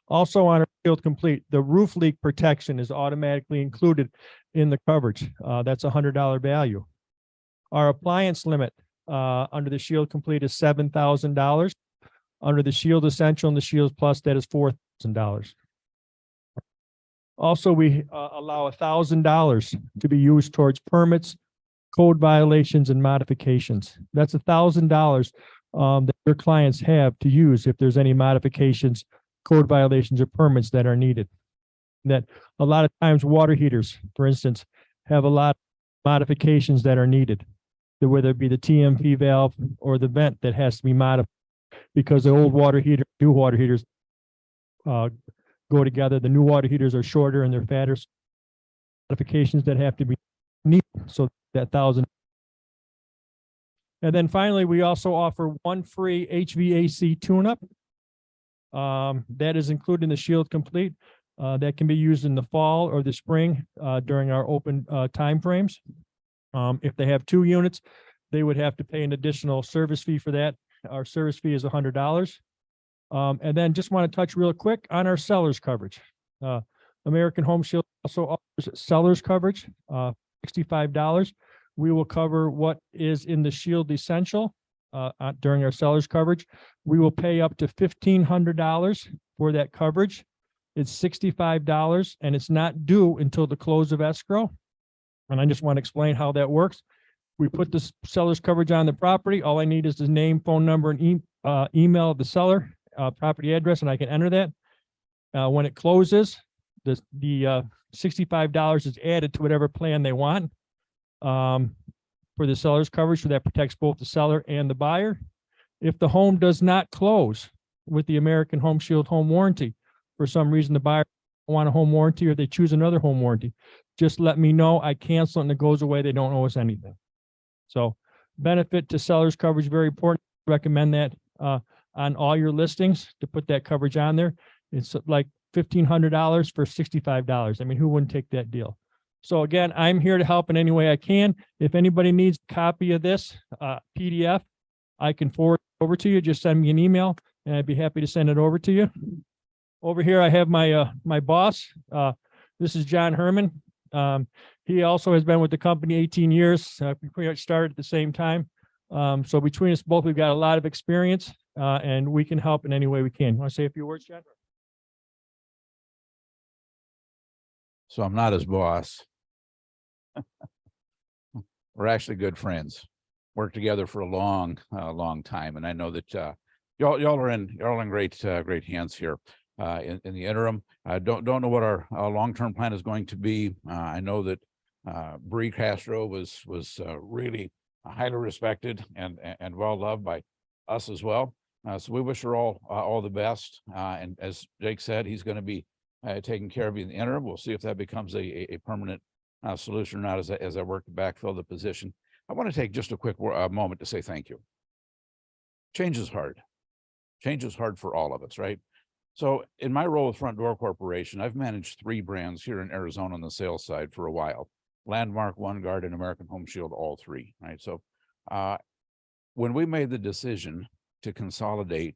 Also on our Shield Complete, the roof leak protection is automatically included in the coverage. That's a $100 value. Our appliance limit under the Shield Complete is $7,000. Under the Shield Essential and the Shield Plus, that is $4,000. Also, we allow $1,000 to be used towards permits, code violations, and modifications. That's $1,000 that your clients have to use if there's any modifications, code violations, or permits that are needed. That a lot of times water heaters, for instance, have a lot of modifications that are needed, whether it be the TMP valve or the vent that has to be modified because the old water heater, new water heaters go together. The new water heaters are shorter and they're fatter. Modifications that have to be needed, so that $1,000. And then finally, we also offer one free HVAC tune-up. That is included in the Shield Complete. That can be used in the fall or the spring during our open time frames. If they have 2 units, they would have to pay an additional service fee for that. Our service fee is $100. And then just want to touch real quick on our seller's coverage. American Home Shield also offers seller's coverage, $65. We will cover what is in the Shield Essential during our seller's coverage. We will pay up to $1,500 for that coverage. It's $65 and it's not due until the close of escrow. And I just want to explain how that works. We put the seller's coverage on the property. All I need is the name, phone number, and email of the seller, property address, and I can enter that. When it closes, the $65 is added to whatever plan they want for the seller's coverage, so that protects both the seller and the buyer. If the home does not close with the American Home Shield home warranty, for some reason the buyer doesn't want a home warranty or they choose another home warranty, just let me know. I cancel it and it goes away. They don't owe us anything. So benefit to seller's coverage, very important. Recommend that on all your listings to put that coverage on there. It's like $1,500 for $65. I mean, who wouldn't take that deal? So again, I'm here to help in any way I can. If anybody needs a copy of this PDF, I can forward it over to you. Just send me an email and I'd be happy to send it over to you. Over here, I have my my boss. This is John Herman. He also has been with the company 18 years. We pretty much started at the same time. So between us both, we've got a lot of experience and we can help in any way we can. Want to say a few words, John? So I'm not his boss. We're actually good friends. Worked together for a long time, and I know that y'all are in great hands here. In the interim, I don't know what our long-term plan is going to be. I know that Bree Castro was really highly respected and well loved by us as well. So we wish her all the best. And as Jake said, he's going to be taking care of you in the interim. We'll see if that becomes a permanent solution or not as I work to backfill the position. I want to take just a quick moment to say thank you. Change is hard. Change is hard for all of us, right? So in my role with Front Door Corporation, I've managed 3 brands here in Arizona on the sales side for a while. Landmark, OneGuard, and American Home Shield, all 3, right? So when we made the decision to consolidate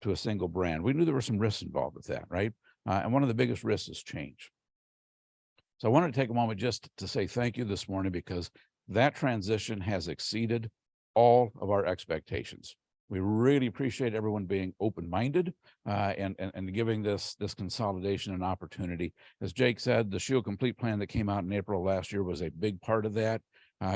to a single brand, we knew there were some risks involved with that, right? And one of the biggest risks is change. So I wanted to take a moment just to say thank you this morning, because that transition has exceeded all of our expectations. We really appreciate everyone being open-minded and giving this consolidation an opportunity. As Jake said, the Shield Complete plan that came out in April last year was a big part of that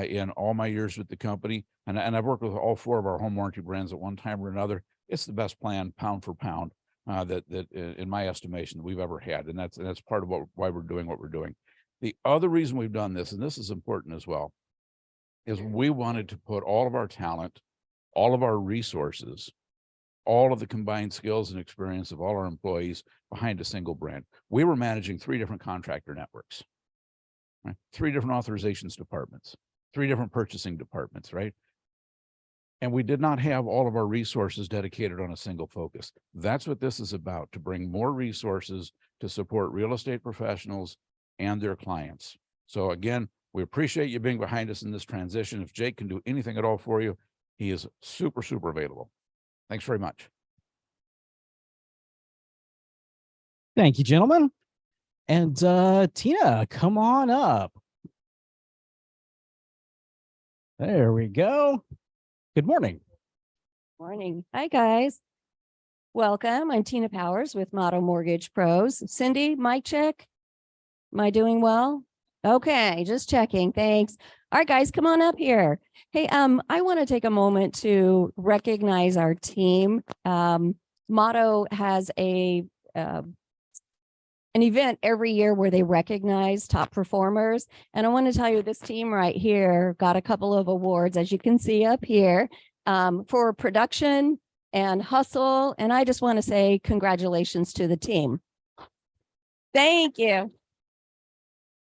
in all my years with the company. And I've worked with all 4 of our home warranty brands at one time or another. It's the best plan, pound for pound, that in my estimation that we've ever had. And that's part of why we're doing what we're doing. The other reason we've done this, and this is important as well, is we wanted to put all of our talent, all of our resources, all of the combined skills and experience of all our employees behind a single brand. We were managing 3 different contractor networks, right? 3 different authorizations departments, 3 different purchasing departments, right? And we did not have all of our resources dedicated on a single focus. That's what this is about, to bring more resources to support real estate professionals and their clients. So again, we appreciate you being behind us in this transition. If Jake can do anything at all for you, he is super available. Thanks very much. Thank you, gentlemen. And Tina, come on up. There we go. Good morning. Morning. Hi, guys. Welcome. I'm Tina Powers with Motto Mortgage Pros. Cindy, mic check. Am I doing well? Okay, just checking. Thanks. All right, guys, come on up here. Hey, I want to take a moment to recognize our team. Motto has an event every year where they recognize top performers. And I want to tell you, this team right here got a couple of awards, as you can see up here, for production and hustle. And I just want to say congratulations to the team. Thank you.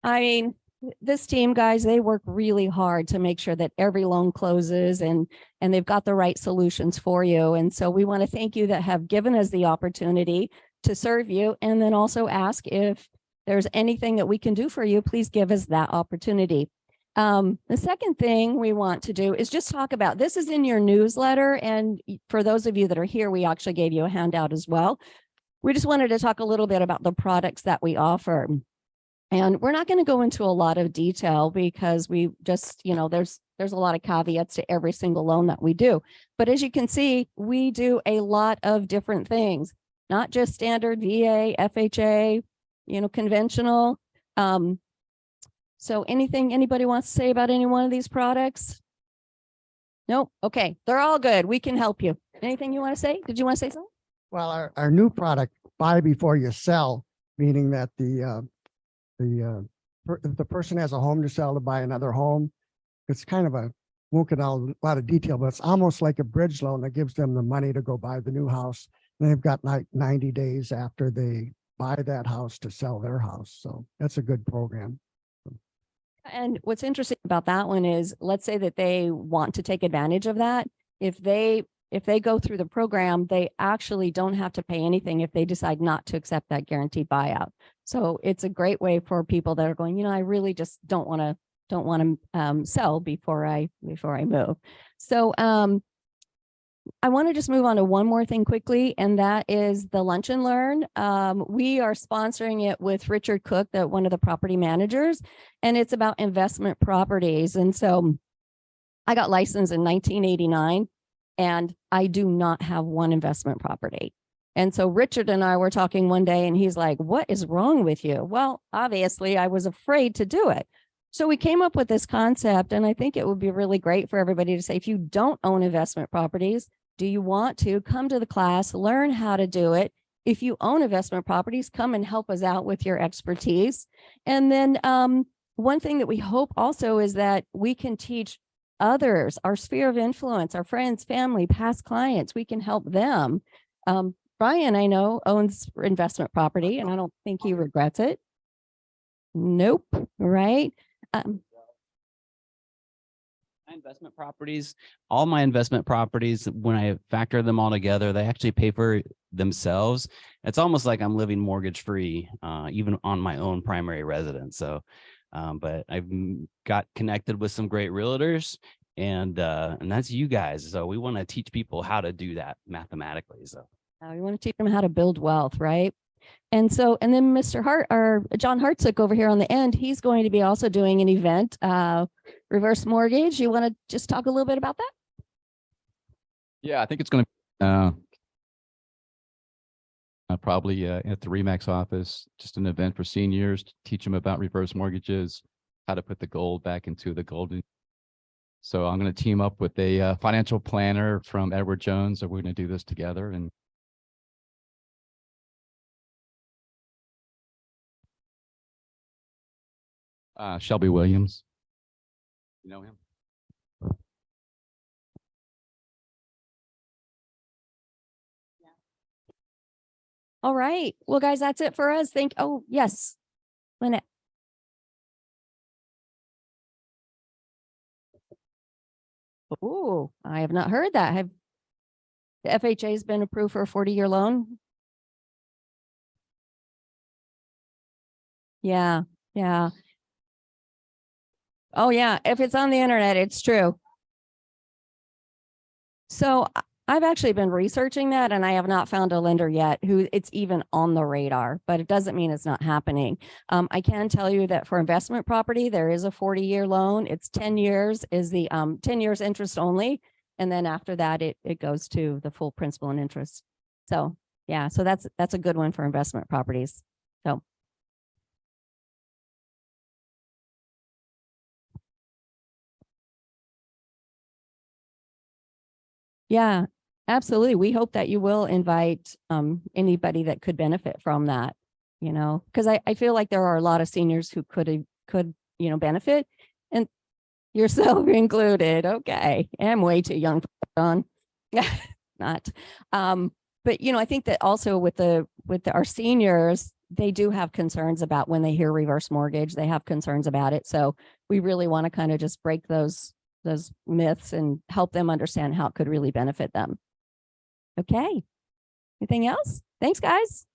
I mean, this team, guys, they work really hard to make sure that every loan closes and they've got the right solutions for you. And so we want to thank you that have given us the opportunity to serve you, and then also ask if there's anything that we can do for you, please give us that opportunity. The second thing we want to do is just talk about, this is in your newsletter, and for those of you that are here, we actually gave you a handout as well. We just wanted to talk a little bit about the products that we offer. And we're not going to go into a lot of detail because we just, there's a lot of caveats to every single loan that we do. But as you can see, we do a lot of different things, not just standard VA, FHA, conventional. So anything anybody wants to say about any one of these products? Nope. Okay. They're all good. We can help you. Anything you want to say? Did you want to say something? Well, our new product, buy before you sell, meaning that the person has a home to sell to buy another home. It's kind of won't get out a lot of detail, but it's almost like a bridge loan that gives them the money to go buy the new house. And they've got like 90 days after they buy that house to sell their house. So that's a good program. And what's interesting about that one is, let's say that they want to take advantage of that. If they go through the program, they actually don't have to pay anything if they decide not to accept that guaranteed buyout. So it's a great way for people that are going, I really just don't want to sell before I move. So I want to just move on to one more thing quickly, and that is the Lunch and Learn. We are sponsoring it with Richard Cook, one of the property managers, and it's about investment properties. And so I got licensed in 1989, and I do not have one investment property. And so Richard and I were talking one day, and he's like, "What is wrong with you?" Well, obviously I was afraid to do it. So we came up with this concept, and I think it would be really great for everybody to say, if you don't own investment properties, do you want to come to the class, learn how to do it? If you own investment properties, come and help us out with your expertise. And then one thing that we hope also is that we can teach others, our sphere of influence, our friends, family, past clients, we can help them. Brian, I know, owns investment property, and I don't think he regrets it. Nope, right? All my investment properties, when I factor them all together, they actually pay for themselves. It's almost like I'm living mortgage free, even on my own primary residence. So, but I've got connected with some great realtors, and that's you guys. So we want to teach people how to do that mathematically. So we want to teach them how to build wealth, right? And so, and then Mr. Hart, or John Hartsook over here on the end, he's going to be also doing an event, reverse mortgage. You want to just talk a little bit about that? Yeah, I think it's going to probably at the RE/MAX office, just an event for seniors to teach them about reverse mortgages, how to put the gold back into the golden. So I'm going to team up with a financial planner from Edward Jones, and we're going to do this together. And Shelby Williams, you know him? All right. Well, guys, that's it for us. Oh, yes. Lynette. Oh, I have not heard that. Have the FHA has been approved for a 40-year loan? Yeah. Yeah. Oh, yeah. If it's on the internet, it's true. So I've actually been researching that and I have not found a lender yet who it's even on the radar, but it doesn't mean it's not happening. I can tell you that for investment property, there is a 40-year loan. It's 10 years is the 10 years interest only. And then after that, it goes to the full principal and interest. So yeah, so that's a good one for investment properties. So. Yeah, absolutely. We hope that you will invite anybody that could benefit from that, you know, because I feel like there are a lot of seniors who could, you know, benefit, and yourself included. Okay. I'm way too young for John. Not. But you know, I think that also with our seniors, they do have concerns about when they hear reverse mortgage, they have concerns about it. So we really want to kind of just break those myths and help them understand how it could really benefit them. Okay. Anything else? Thanks, guys.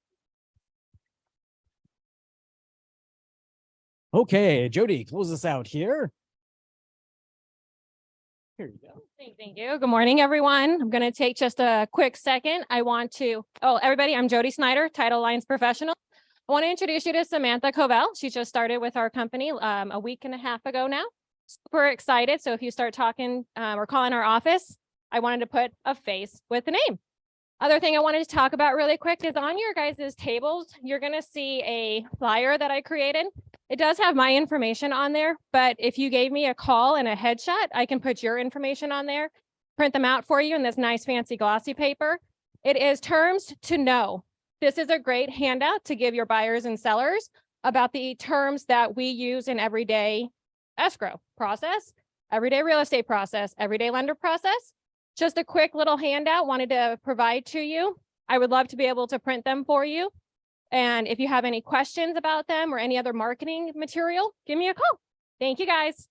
Okay, Jody, close us out here. Here you go. Thank you. Good morning, everyone. I'm going to take just a quick second. Everybody, I'm Jody Snyder, Title Lines Professional. I want to introduce you to Samantha Covell. She just started with our company a week and a half ago now. Super excited. So if you start talking or calling our office, I wanted to put a face with the name. Other thing I wanted to talk about really quick is on your guys' tables, you're going to see a flyer that I created. It does have my information on there, but if you gave me a call and a headshot, I can put your information on there, print them out for you in this nice fancy glossy paper. It is terms to know. This is a great handout to give your buyers and sellers about the terms that we use in everyday escrow process, everyday real estate process, everyday lender process. Just a quick little handout wanted to provide to you. I would love to be able to print them for you. And if you have any questions about them or any other marketing material, give me a call. Thank you, guys.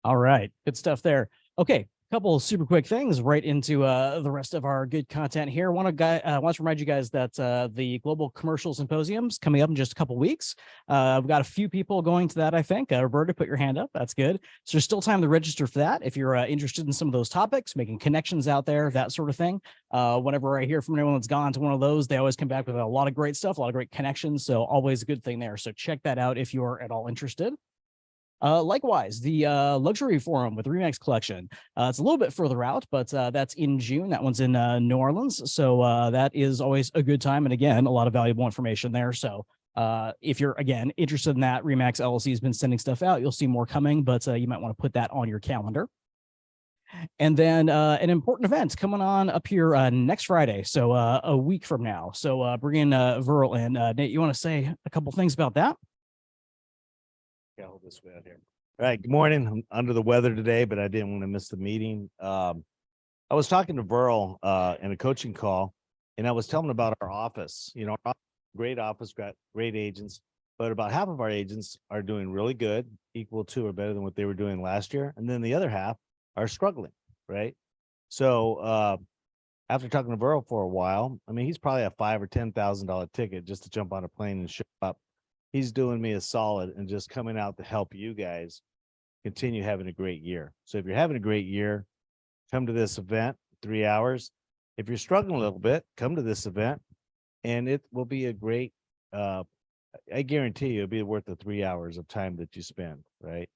All right, good stuff there. Okay, couple of super quick things right into the rest of our good content here. Want to remind you guys that the Global Commercial Symposium's coming up in just a couple weeks. We've got a few people going to that, I think. Roberta, put your hand up. That's good. So there's still time to register for that if you're interested in some of those topics, making connections out there, that sort of thing. Whenever I hear from anyone that's gone to one of those, they always come back with a lot of great stuff, a lot of great connections. So always a good thing there. So check that out if you're at all interested. Likewise, the luxury forum with Remax collection. It's a little bit further out, but that's in June. That one's in New Orleans. So that is always a good time. And again, a lot of valuable information there. So if you're, again, interested in that, Remax LLC has been sending stuff out. You'll see more coming, but you might want to put that on your calendar. And then an important event coming on up here next Friday. So a week from now. So bringing Verl in. Nate, you want to say a couple things about that? Yeah, hold this way out here. All right. Good morning. I'm under the weather today, but I didn't want to miss the meeting. I was talking to Verl in a coaching call, and I was telling about our office. You know, our great office, got great agents, but about half of our agents are doing really good, equal to or better than what they were doing last year. And then the other half are struggling, right? So after talking to Verl for a while, I mean, he's probably a $5,000 or $10,000 ticket just to jump on a plane and show up. He's doing me a solid and just coming out to help you guys continue having a great year. So if you're having a great year, come to this event, 3 hours. If you're struggling a little bit, come to this event and it will be a great, I guarantee you it'll be worth the 3 hours of time that you spend, right?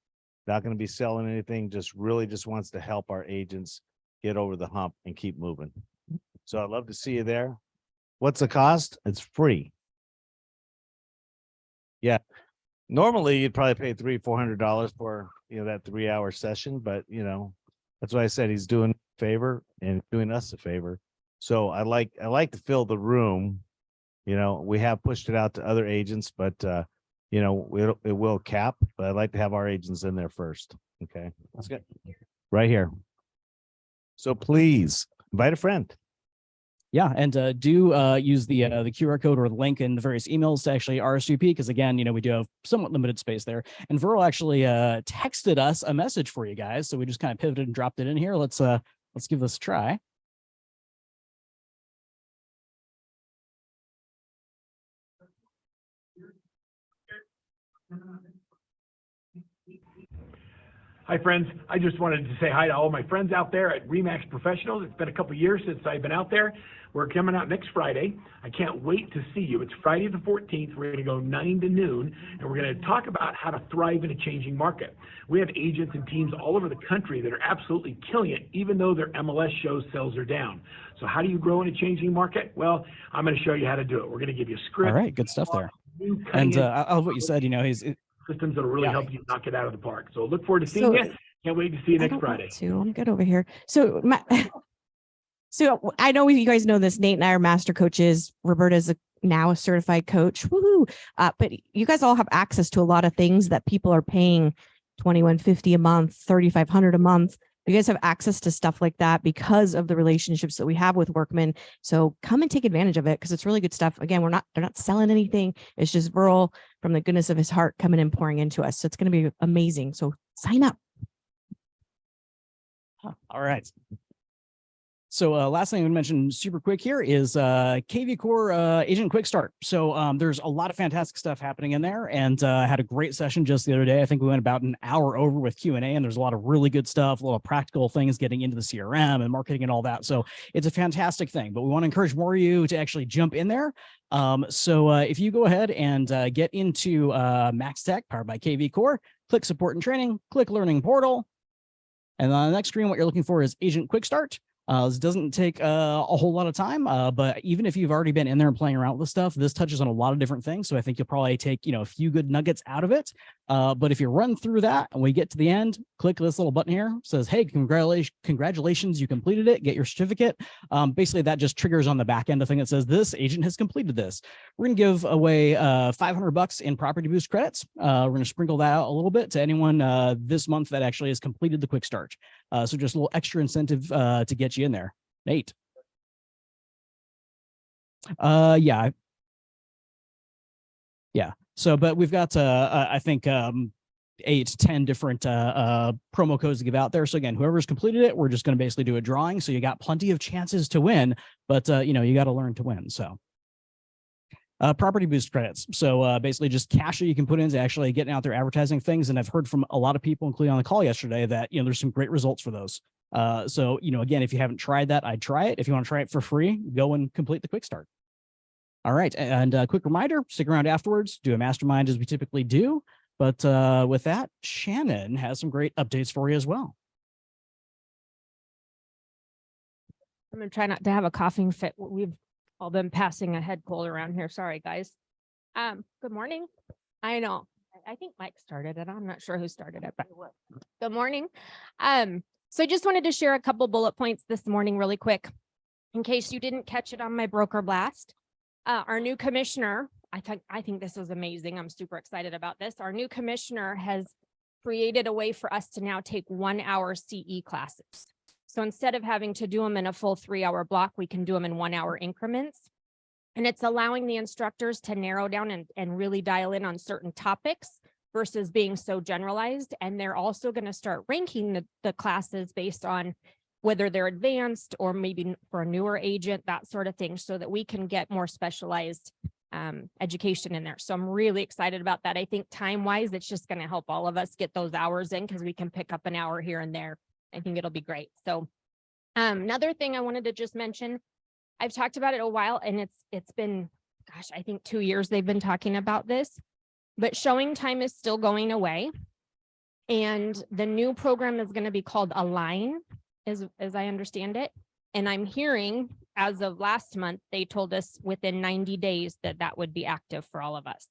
Not going to be selling anything, just really just wants to help our agents get over the hump and keep moving. So I'd love to see you there. What's the cost? It's free. Yeah. Normally you'd probably pay $300-400 for, you know, that 3 hour session, but you know, that's why I said he's doing a favor and doing us a favor. So I like to fill the room. You know, we have pushed it out to other agents, but you know, it will cap, but I'd like to have our agents in there first. Okay. That's good. Right here. So please invite a friend. Yeah, and do use the QR code or the link in the various emails to actually RSVP, because again, you know, we do have somewhat limited space there. And Verl actually texted us a message for you guys, so we just kind of pivoted and dropped it in here. Let's give this a try. Hi, friends. I just wanted to say hi to all my friends out there at RE/MAX Professionals. It's been a couple years since I've been out there. We're coming out next Friday. I can't wait to see you. It's Friday the 14th. We're going to go 9 to noon, and we're going to talk about how to thrive in a changing market. We have agents and teams all over the country that are absolutely killing it, even though their MLS shows sales are down. So how do you grow in a changing market? Well, I'm going to show you how to do it. We're going to give you a script. All right, good stuff there. new And cutting-edge I love what you said. You know, systems that'll really Yeah. help you knock it out of the park. So look forward to seeing So- you. Can't wait to see you I next don't want Friday. to. I'm good over here. So so I know you guys know this. Nate and I are master coaches. Roberta's now a certified coach. Woohoo! But you guys all have access to a lot of things that people are paying $2,150 a month, $3,500 a month. You guys have access to stuff like that because of the relationships that we have with Workman. So come and take advantage of it because it's really good stuff. Again, they're not selling anything. It's just Burl from the goodness of his heart coming and pouring into us. So it's going to be amazing. So sign up. all right. So last thing I would mention super quick here is KV Core Agent Quick Start. So there's a lot of fantastic stuff happening in there, and I had a great session just the other day. I think we went about an hour over with Q&A, and there's a lot of really good stuff, a lot of practical things getting into the CRM and marketing and all that. So it's a fantastic thing, but we want to encourage more of you to actually jump in there. So if you go ahead and get into Max Tech powered by KV Core, click Support and Training, click Learning Portal, and on the next screen, what you're looking for is Agent Quick Start. This doesn't take a whole lot of time, but even if you've already been in there and playing around with stuff, this touches on a lot of different things. So I think you'll probably take, a few good nuggets out of it. But if you run through that and we get to the end, click this little button here, says, hey, congratulations, you completed it, get your certificate. Basically, that just triggers on the back end a thing that says this agent has completed this. We're going to give away $500 in Property Boost credits. We're going to sprinkle that out a little bit to anyone this month that actually has completed the quick start. So just a little extra incentive to get you in there. Nate. Yeah. So, but we've got, I think, 8 to 10 different promo codes to give out there. So again, whoever's completed it, we're just going to basically do a drawing. So you got plenty of chances to win, but you got to learn to win. So Property Boost credits. So basically just cash that you can put into actually getting out there advertising things. And I've heard from a lot of people, including on the call yesterday, that, there's some great results for those. So, again, if you haven't tried that, I'd try it. If you want to try it for free, go and complete the quick start. All right. And a quick reminder, stick around afterwards, do a mastermind as we typically do. But with that, Shannon has some great updates for you as well. I'm gonna try not to have a coughing fit. We've all been passing a head cold around here. Sorry, guys. Good morning. I know. I think Mike started it. I'm not sure who started it, but good morning. So I just wanted to share a couple bullet points this morning really quick, in case you didn't catch it on my broker blast. Our new commissioner, I think this is amazing. I'm super excited about this. Our new commissioner has created a way for us to now take 1-hour CE classes. So instead of having to do them in a full 3-hour block, we can do them in 1-hour increments. And it's allowing the instructors to narrow down and really dial in on certain topics versus being so generalized. And they're also going to start ranking the classes based on whether they're advanced or maybe for a newer agent, that sort of thing, so that we can get more specialized education in there. So I'm really excited about that. I think time-wise, it's just going to help all of us get those hours in because we can pick up an hour here and there. I think it'll be great. So another thing I wanted to just mention, I've talked about it a while, and it's been, gosh, I think 2 years they've been talking about this, but showing time is still going away. And the new program is going to be called Align, as I understand it. And I'm hearing, as of last month, they told us within 90 days that would be active for all of us.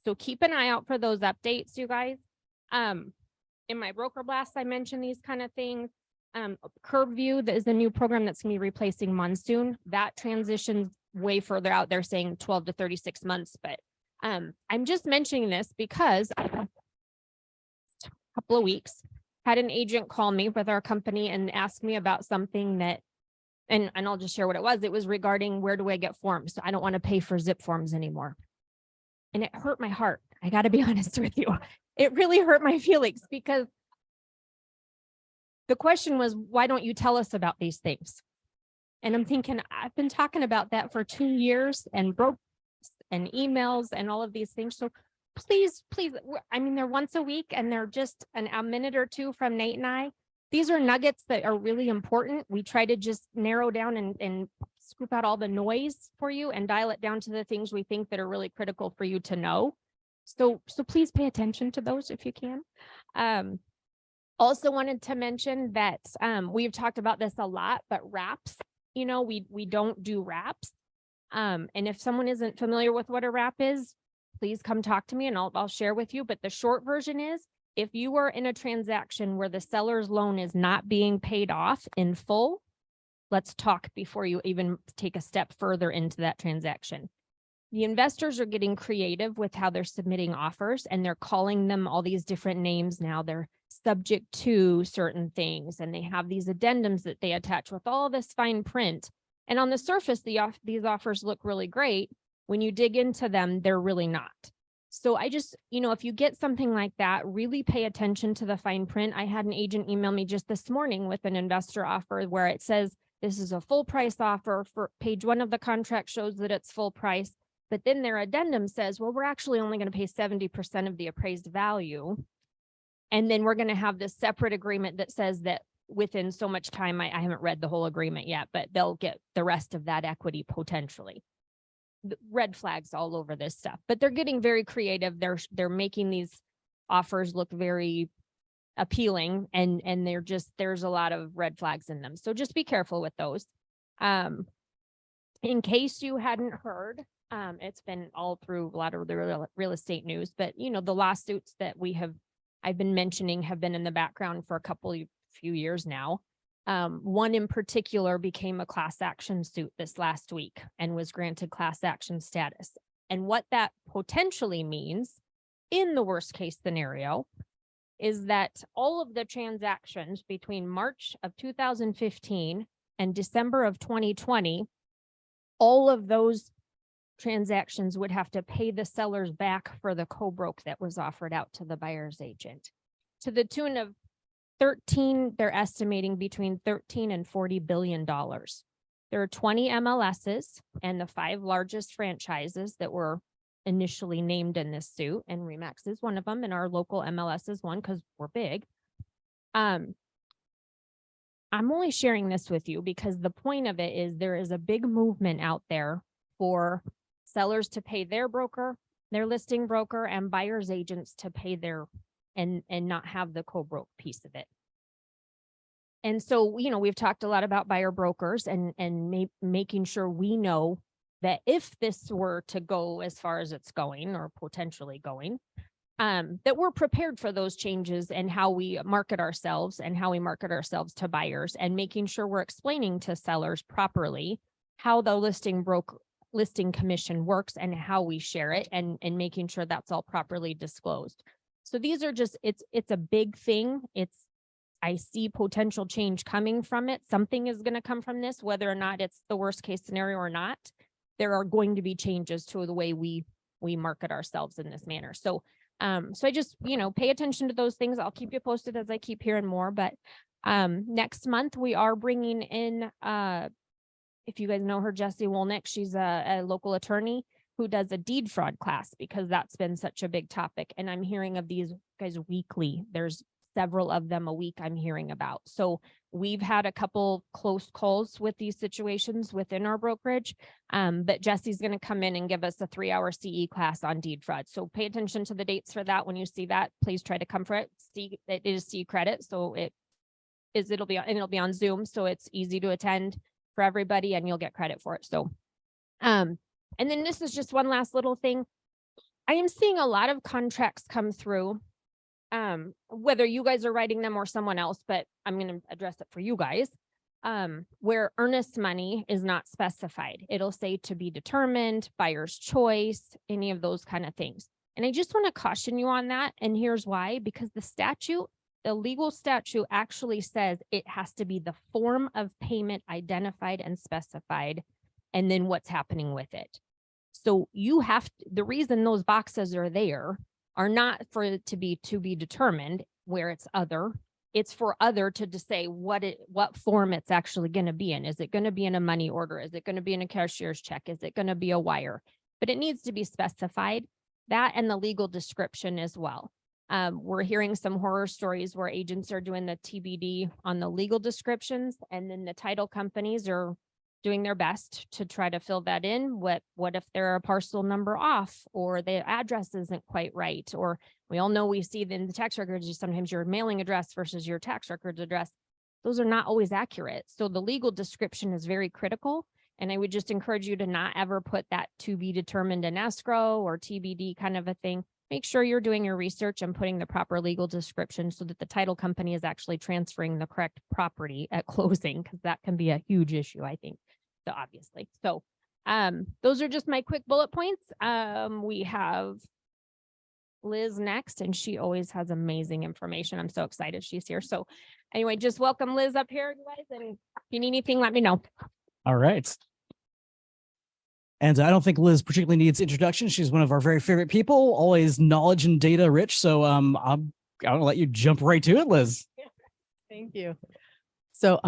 So keep an eye out for those updates, you guys. In my broker blast, I mentioned these kind of things. Curve View, that is the new program that's going to be replacing Monsoon. That transitions way further out. They're saying 12 to 36 months. But I'm just mentioning this because a couple of weeks had an agent call me with our company and ask me about something that, and I'll just share what it was. It was regarding, where do I get forms? I don't want to pay for zip forms anymore. And it hurt my heart. I got to be honest with you. It really hurt my feelings because the question was, why don't you tell us about these things? And I'm thinking, I've been talking about that for 2 years and broke and emails and all of these things. So please, I mean, they're once a week and they're just a minute or two from Nate and I. These are nuggets that are really important. We try to just narrow down and scoop out all the noise for you and dial it down to the things we think that are really critical for you to know. So please pay attention to those if you can. Also wanted to mention that we've talked about this a lot, but wraps, you know, we don't do wraps. And if someone isn't familiar with what a wrap is, please come talk to me and I'll share with you. But the short version is, if you are in a transaction where the seller's loan is not being paid off in full, let's talk before you even take a step further into that transaction. The investors are getting creative with how they're submitting offers, and they're calling them all these different names now. They're subject to certain things, and they have these addendums that they attach with all this fine print. And on the surface, these offers look really great. When you dig into them, they're really not. So I just, you know, if you get something like that, really pay attention to the fine print. I had an agent email me just this morning with an investor offer where it says, this is a full price offer. For page 1 of the contract shows that it's full price, but then their addendum says, well, we're actually only going to pay 70% of the appraised value. And then we're going to have this separate agreement that says that within so much time, I haven't read the whole agreement yet, but they'll get the rest of that equity potentially. The red flags all over this stuff, but they're getting very creative. They're making these offers look very appealing, and there's a lot of red flags in them. So just be careful with those. In case you hadn't heard, it's been all through a lot of the real estate news, but you know, the lawsuits that I've been mentioning have been in the background for a few years now. One in particular became a class action suit this last week and was granted class action status. And what that potentially means in the worst case scenario is that all of the transactions between March of 2015 and December of 2020, all of those transactions would have to pay the sellers back for the co-broke that was offered out to the buyer's agent, to the tune of they're estimating between 13 and $40 billion. There are 20 MLSs, and the 5 largest franchises that were initially named in this suit, and RE/MAX is one of them, and our local MLS is one because we're big. I'm only sharing this with you because the point of it is there is a big movement out there for sellers to pay their broker, their listing broker, and buyers agents to pay their and not have the co-broke piece of it. And so, you know, we've talked a lot about buyer brokers and making sure we know that if this were to go as far as it's going or potentially going, that we're prepared for those changes and how we market ourselves and how we market ourselves to buyers, and making sure we're explaining to sellers properly how the listing commission works and how we share it, and making sure that's all properly disclosed. So these are just, it's a big thing. I see potential change coming from it. Something is going to come from this, whether or not it's the worst case scenario or not. There are going to be changes to the way we market ourselves in this manner. So, so I just, you know, pay attention to those things. I'll keep you posted as I keep hearing more, but, next month we are bringing in, if you guys know her, Jessie Wolnick, she's a local attorney who does a deed fraud class, because that's been such a big topic. And I'm hearing of these guys weekly. There's several of them a week I'm hearing about. So we've had a couple close calls with these situations within our brokerage. But Jesse's going to come in and give us a 3-hour CE class on deed fraud. So pay attention to the dates for that. When you see that, please try to come for it. It is C credit. So it'll be on Zoom. So it's easy to attend for everybody and you'll get credit for it. So, and then this is just one last little thing. I am seeing a lot of contracts come through, whether you guys are writing them or someone else, but I'm going to address it for you guys, where earnest money is not specified. It'll say to be determined, buyer's choice, any of those kind of things. And I just want to caution you on that. And here's why, because the legal statute actually says it has to be the form of payment identified and specified, and then what's happening with it. So the reason those boxes are there are not for it to be determined where it's other. It's for other to say what form it's actually going to be in. Is it going to be in a money order? Is it going to be in a cashier's check? Is it going to be a wire? But it needs to be specified. That and the legal description as well. We're hearing some horror stories where agents are doing the TBD on the legal descriptions, and then the title companies are doing their best to try to fill that in. What if they're a parcel number off, or the address isn't quite right? Or we all know, we see in the tax records, sometimes your mailing address versus your tax records address. Those are not always accurate. So the legal description is very critical. And I would just encourage you to not ever put that to be determined in escrow or TBD kind of a thing. Make sure you're doing your research and putting the proper legal description so that the title company is actually transferring the correct property at closing, because that can be a huge issue, I think. So obviously, so those are just my quick bullet points. We have Liz next, and she always has amazing information. I'm so excited she's here. So anyway, just welcome Liz up here, you guys, and if you need anything, let me know. All right. And I don't think Liz particularly needs introduction. She's one of our very favorite people, always knowledge and data rich. So I'll let you jump right to it, Liz. Thank you. So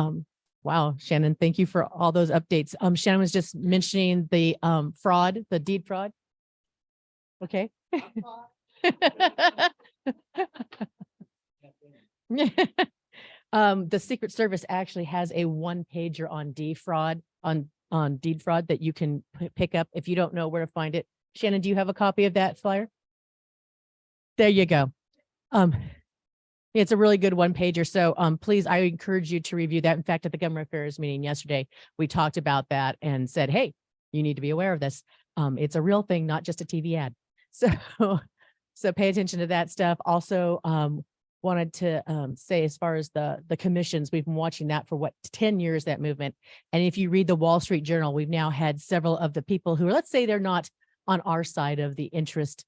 wow, Shannon, thank you for all those updates. Shannon was just mentioning the fraud, the deed fraud. Okay. The Secret Service actually has a one-pager on deed fraud, on deed fraud that you can pick up if you don't know where to find it. Shannon, do you have a copy of that flyer? There you go. It's a really good one-pager. So please, I encourage you to review that. In fact, at the government affairs meeting yesterday, we talked about that and said, hey, you need to be aware of this. It's a real thing, not just a TV ad. So pay attention to that stuff. Also, wanted to say, as far as the commissions, we've been watching that for 10 years, that movement. And if you read the Wall Street Journal, we've now had several of the people who, let's say they're not on our side of the interest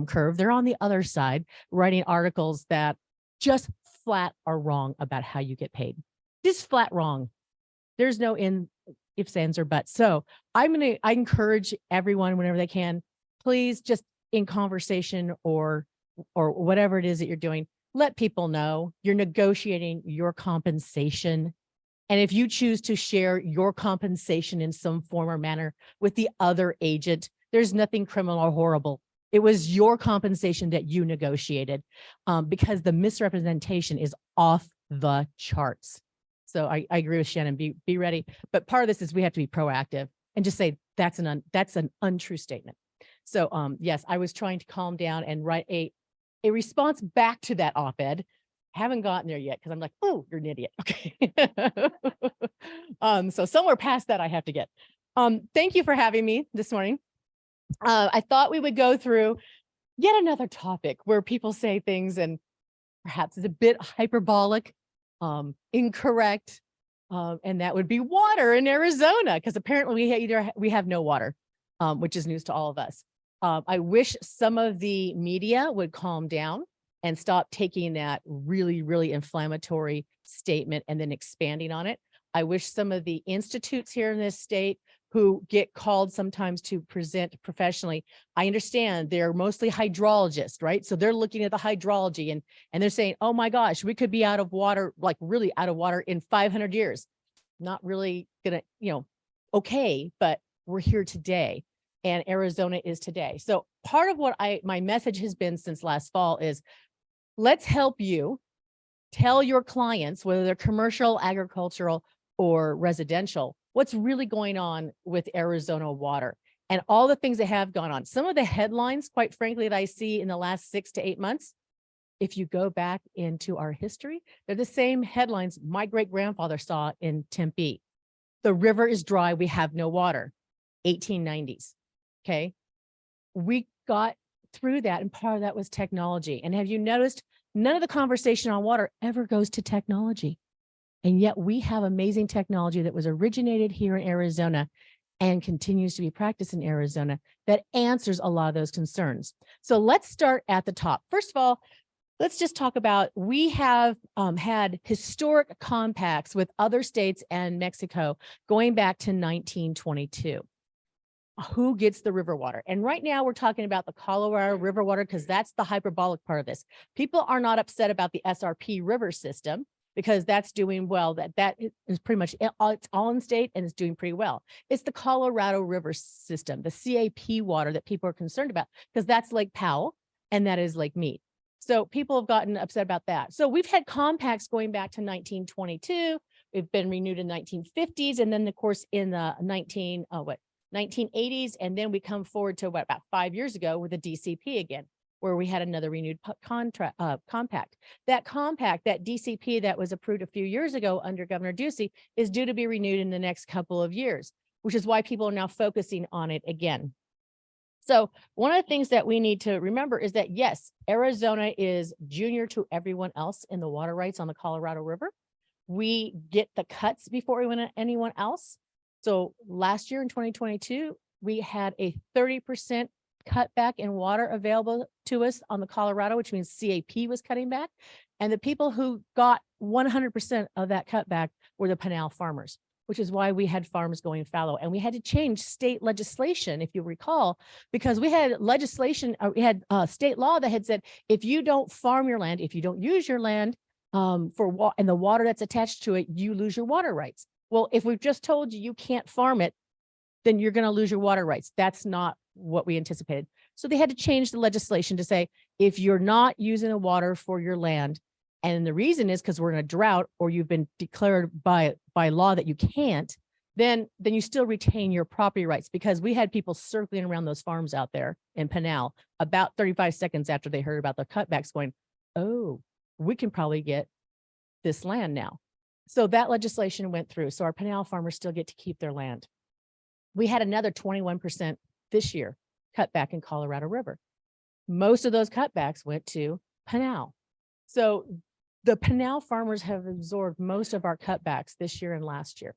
curve, they're on the other side, writing articles that just flat are wrong about how you get paid. Just flat wrong. There's no ifs, ands, or buts. So I encourage everyone, whenever they can, please, just in conversation or whatever it is that you're doing, let people know you're negotiating your compensation. And if you choose to share your compensation in some form or manner with the other agent, there's nothing criminal or horrible. It was your compensation that you negotiated, because the misrepresentation is off the charts. So I agree with Shannon, be ready. But part of this is we have to be proactive and just say that's an untrue statement. So yes, I was trying to calm down and write a response back to that op-ed. Haven't gotten there yet because I'm like, oh, you're an idiot. Okay. So somewhere past that I have to get. Thank you for having me this morning. I thought we would go through yet another topic where people say things and perhaps it's a bit hyperbolic, incorrect, and that would be water in Arizona, because apparently we have no water, which is news to all of us. I wish some of the media would calm down and stop taking that really, really inflammatory statement and then expanding on it. I wish some of the institutes here in this state who get called sometimes to present professionally, I understand they're mostly hydrologists, right? So they're looking at the hydrology and they're saying, oh my gosh, we could be out of water, like really out of water in 500 years. Not really gonna, okay, but we're here today. And Arizona is today. So part of what my message has been since last fall is, let's help you tell your clients, whether they're commercial, agricultural, or residential, what's really going on with Arizona water and all the things that have gone on. Some of the headlines, quite frankly, that I see in the last 6 to 8 months, if you go back into our history, they're the same headlines my great-grandfather saw in Tempe. The river is dry, we have no water, 1890s. Okay, we got through that, and part of that was technology. And have you noticed none of the conversation on water ever goes to technology? And yet we have amazing technology that was originated here in Arizona and continues to be practiced in Arizona that answers a lot of those concerns. So let's start at the top. First of all, let's just talk about, we have had historic compacts with other states and Mexico going back to 1922. Who gets the river water? And right now we're talking about the Colorado River water because that's the hyperbolic part of this. People are not upset about the SRP river system. because that's doing well. That is pretty much it's all in state and it's doing pretty well. It's the Colorado River system, the CAP water that people are concerned about, because that's Lake Powell and that is Lake Mead. So people have gotten upset about that. So we've had compacts going back to 1922. We've been renewed in 1950s, and then of course in the 1980s, and then we come forward to about 5 years ago with the DCP again, where we had another renewed compact. That compact, that DCP that was approved a few years ago under Governor Ducey, is due to be renewed in the next couple of years, which is why people are now focusing on it again. So one of the things that we need to remember is that, yes, Arizona is junior to everyone else in the water rights on the Colorado River. We get the cuts before anyone else. So last year in 2022, we had a 30% cutback in water available to us on the Colorado, which means CAP was cutting back. And the people who got 100% of that cutback were the Pinal farmers, which is why we had farms going fallow. And we had to change state legislation, if you recall, because we had legislation, we had state law that had said, if you don't farm your land, if you don't use your land and the water that's attached to it, you lose your water rights. Well, if we've just told you you can't farm it, then you're going to lose your water rights. That's not what we anticipated. So they had to change the legislation to say, if you're not using the water for your land, and the reason is because we're in a drought or you've been declared by law that you can't, then you still retain your property rights, because we had people circling around those farms out there in Pinal about 35 seconds after they heard about the cutbacks going, oh, we can probably get this land now. So that legislation went through. So our Pinal farmers still get to keep their land. We had another 21% this year cutback in Colorado River. Most of those cutbacks went to Pinal. So the Pinal farmers have absorbed most of our cutbacks this year and last year.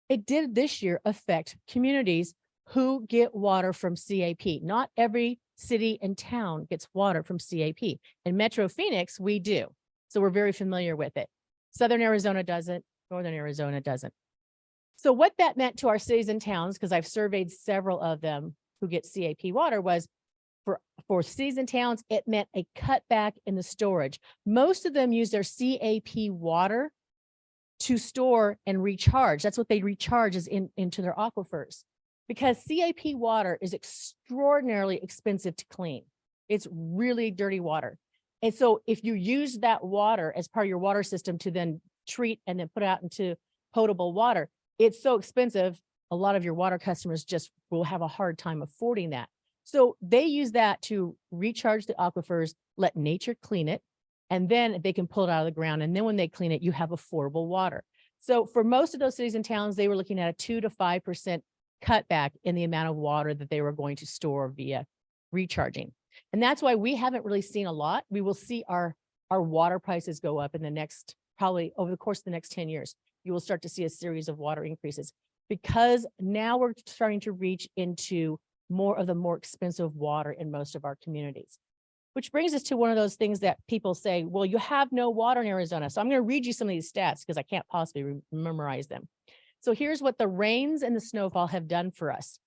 It did this year affect communities who get water from CAP. Not every city and town gets water from CAP. In Metro Phoenix, we do. So we're very familiar with it. Southern Arizona doesn't, Northern Arizona doesn't. So what that meant to our cities and towns, because I've surveyed several of them who get CAP water, was for cities and towns, it meant a cutback in the storage. Most of them use their CAP water to store and recharge. That's what they recharge is into their aquifers, because CAP water is extraordinarily expensive to clean. It's really dirty water. And so if you use that water as part of your water system to then treat and then put out into potable water, it's so expensive. A lot of your water customers just will have a hard time affording that. So they use that to recharge the aquifers, let nature clean it, and then they can pull it out of the ground. And then when they clean it, you have affordable water. So for most of those cities and towns, they were looking at a 2 to 5% cutback in the amount of water that they were going to store via recharging. And that's why we haven't really seen a lot. We will see our water prices go up in the next, probably over the course of the next 10 years. You will start to see a series of water increases, because now we're starting to reach into more of the more expensive water in most of our communities. Which brings us to one of those things that people say, well, you have no water in Arizona. So I'm going to read you some of these stats because I can't possibly memorize them. So here's what the rains and the snowfall have done for us.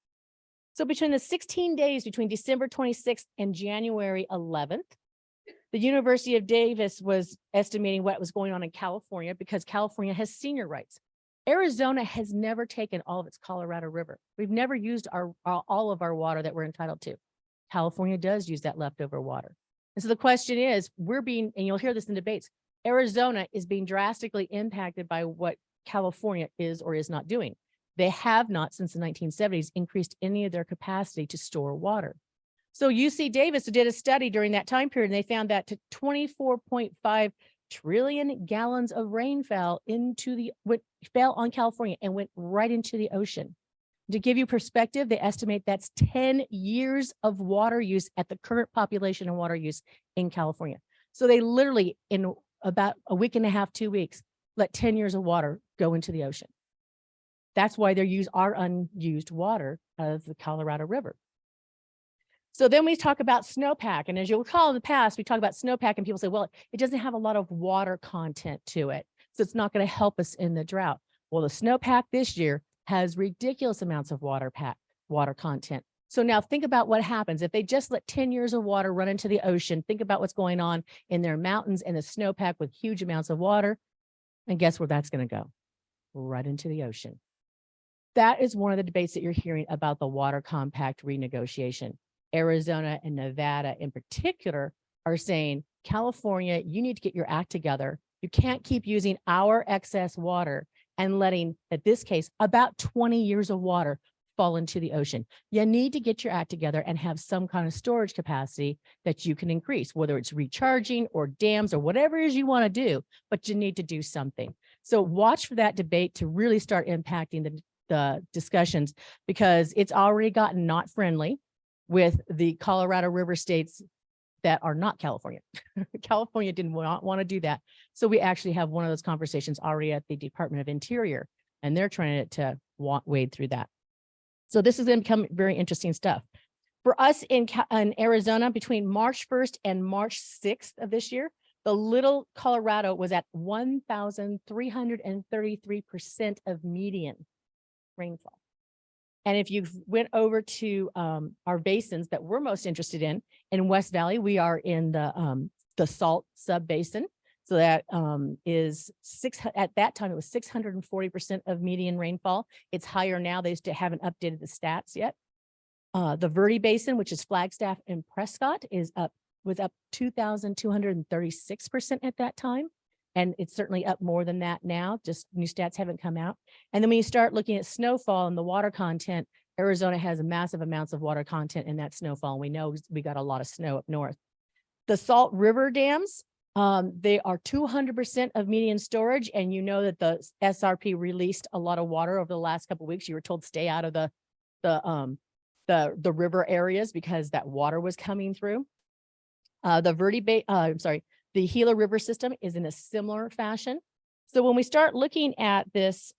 So between the 16 days between December 26th and January 11th, the University of Davis was estimating what was going on in California, because California has senior rights. Arizona has never taken all of its Colorado River. We've never used all of our water that we're entitled to. California does use that leftover water. And so the question is, and you'll hear this in debates, Arizona is being drastically impacted by what California is or is not doing. They have not, since the 1970s, increased any of their capacity to store water. So UC Davis did a study during that time period, and they found that to 24.5 trillion gallons of rain fell on California and went right into the ocean. To give you perspective, they estimate that's 10 years of water use at the current population and water use in California. So they literally, in about a week and a half, 2 weeks, let 10 years of water go into the ocean. That's why they use our unused water of the Colorado River. So then we talk about snowpack. And as you'll recall in the past, we talk about snowpack and people say, well, it doesn't have a lot of water content to it, so it's not going to help us in the drought. Well, the snowpack this year has ridiculous amounts of water content. So now think about what happens if they just let 10 years of water run into the ocean. Think about what's going on in their mountains and the snowpack with huge amounts of water. And guess where that's going to go? Right into the ocean. That is one of the debates that you're hearing about the water compact renegotiation. Arizona and Nevada in particular are saying, California, you need to get your act together. You can't keep using our excess water and letting, in this case, about 20 years of water fall into the ocean. You need to get your act together and have some kind of storage capacity that you can increase, whether it's recharging or dams or whatever it is you want to do, but you need to do something. So watch for that debate to really start impacting the discussions, because it's already gotten not friendly with the Colorado River states that are not California. California did not want to do that. So we actually have one of those conversations already at the Department of Interior, and they're trying to wade through that. So this is going to become very interesting stuff. For us in Arizona, between March 1st and March 6th of this year, the Little Colorado was at 1,333% of median rainfall. And if you went over to our basins that we're most interested in West Valley, we are in the Salt sub-basin. So that is at that time, it was 640% of median rainfall. It's higher now. They still haven't updated the stats yet. The Verde Basin, which is Flagstaff and Prescott, was up 2,236% at that time. And it's certainly up more than that now, just new stats haven't come out. And then when you start looking at snowfall and the water content, Arizona has massive amounts of water content in that snowfall. And we know we got a lot of snow up north. The Salt River dams, they are 200% of median storage. And you know that the SRP released a lot of water over the last couple of weeks. You were told to stay out of the river areas because that water was coming through. The Gila River system is in a similar fashion. So when we start looking at this,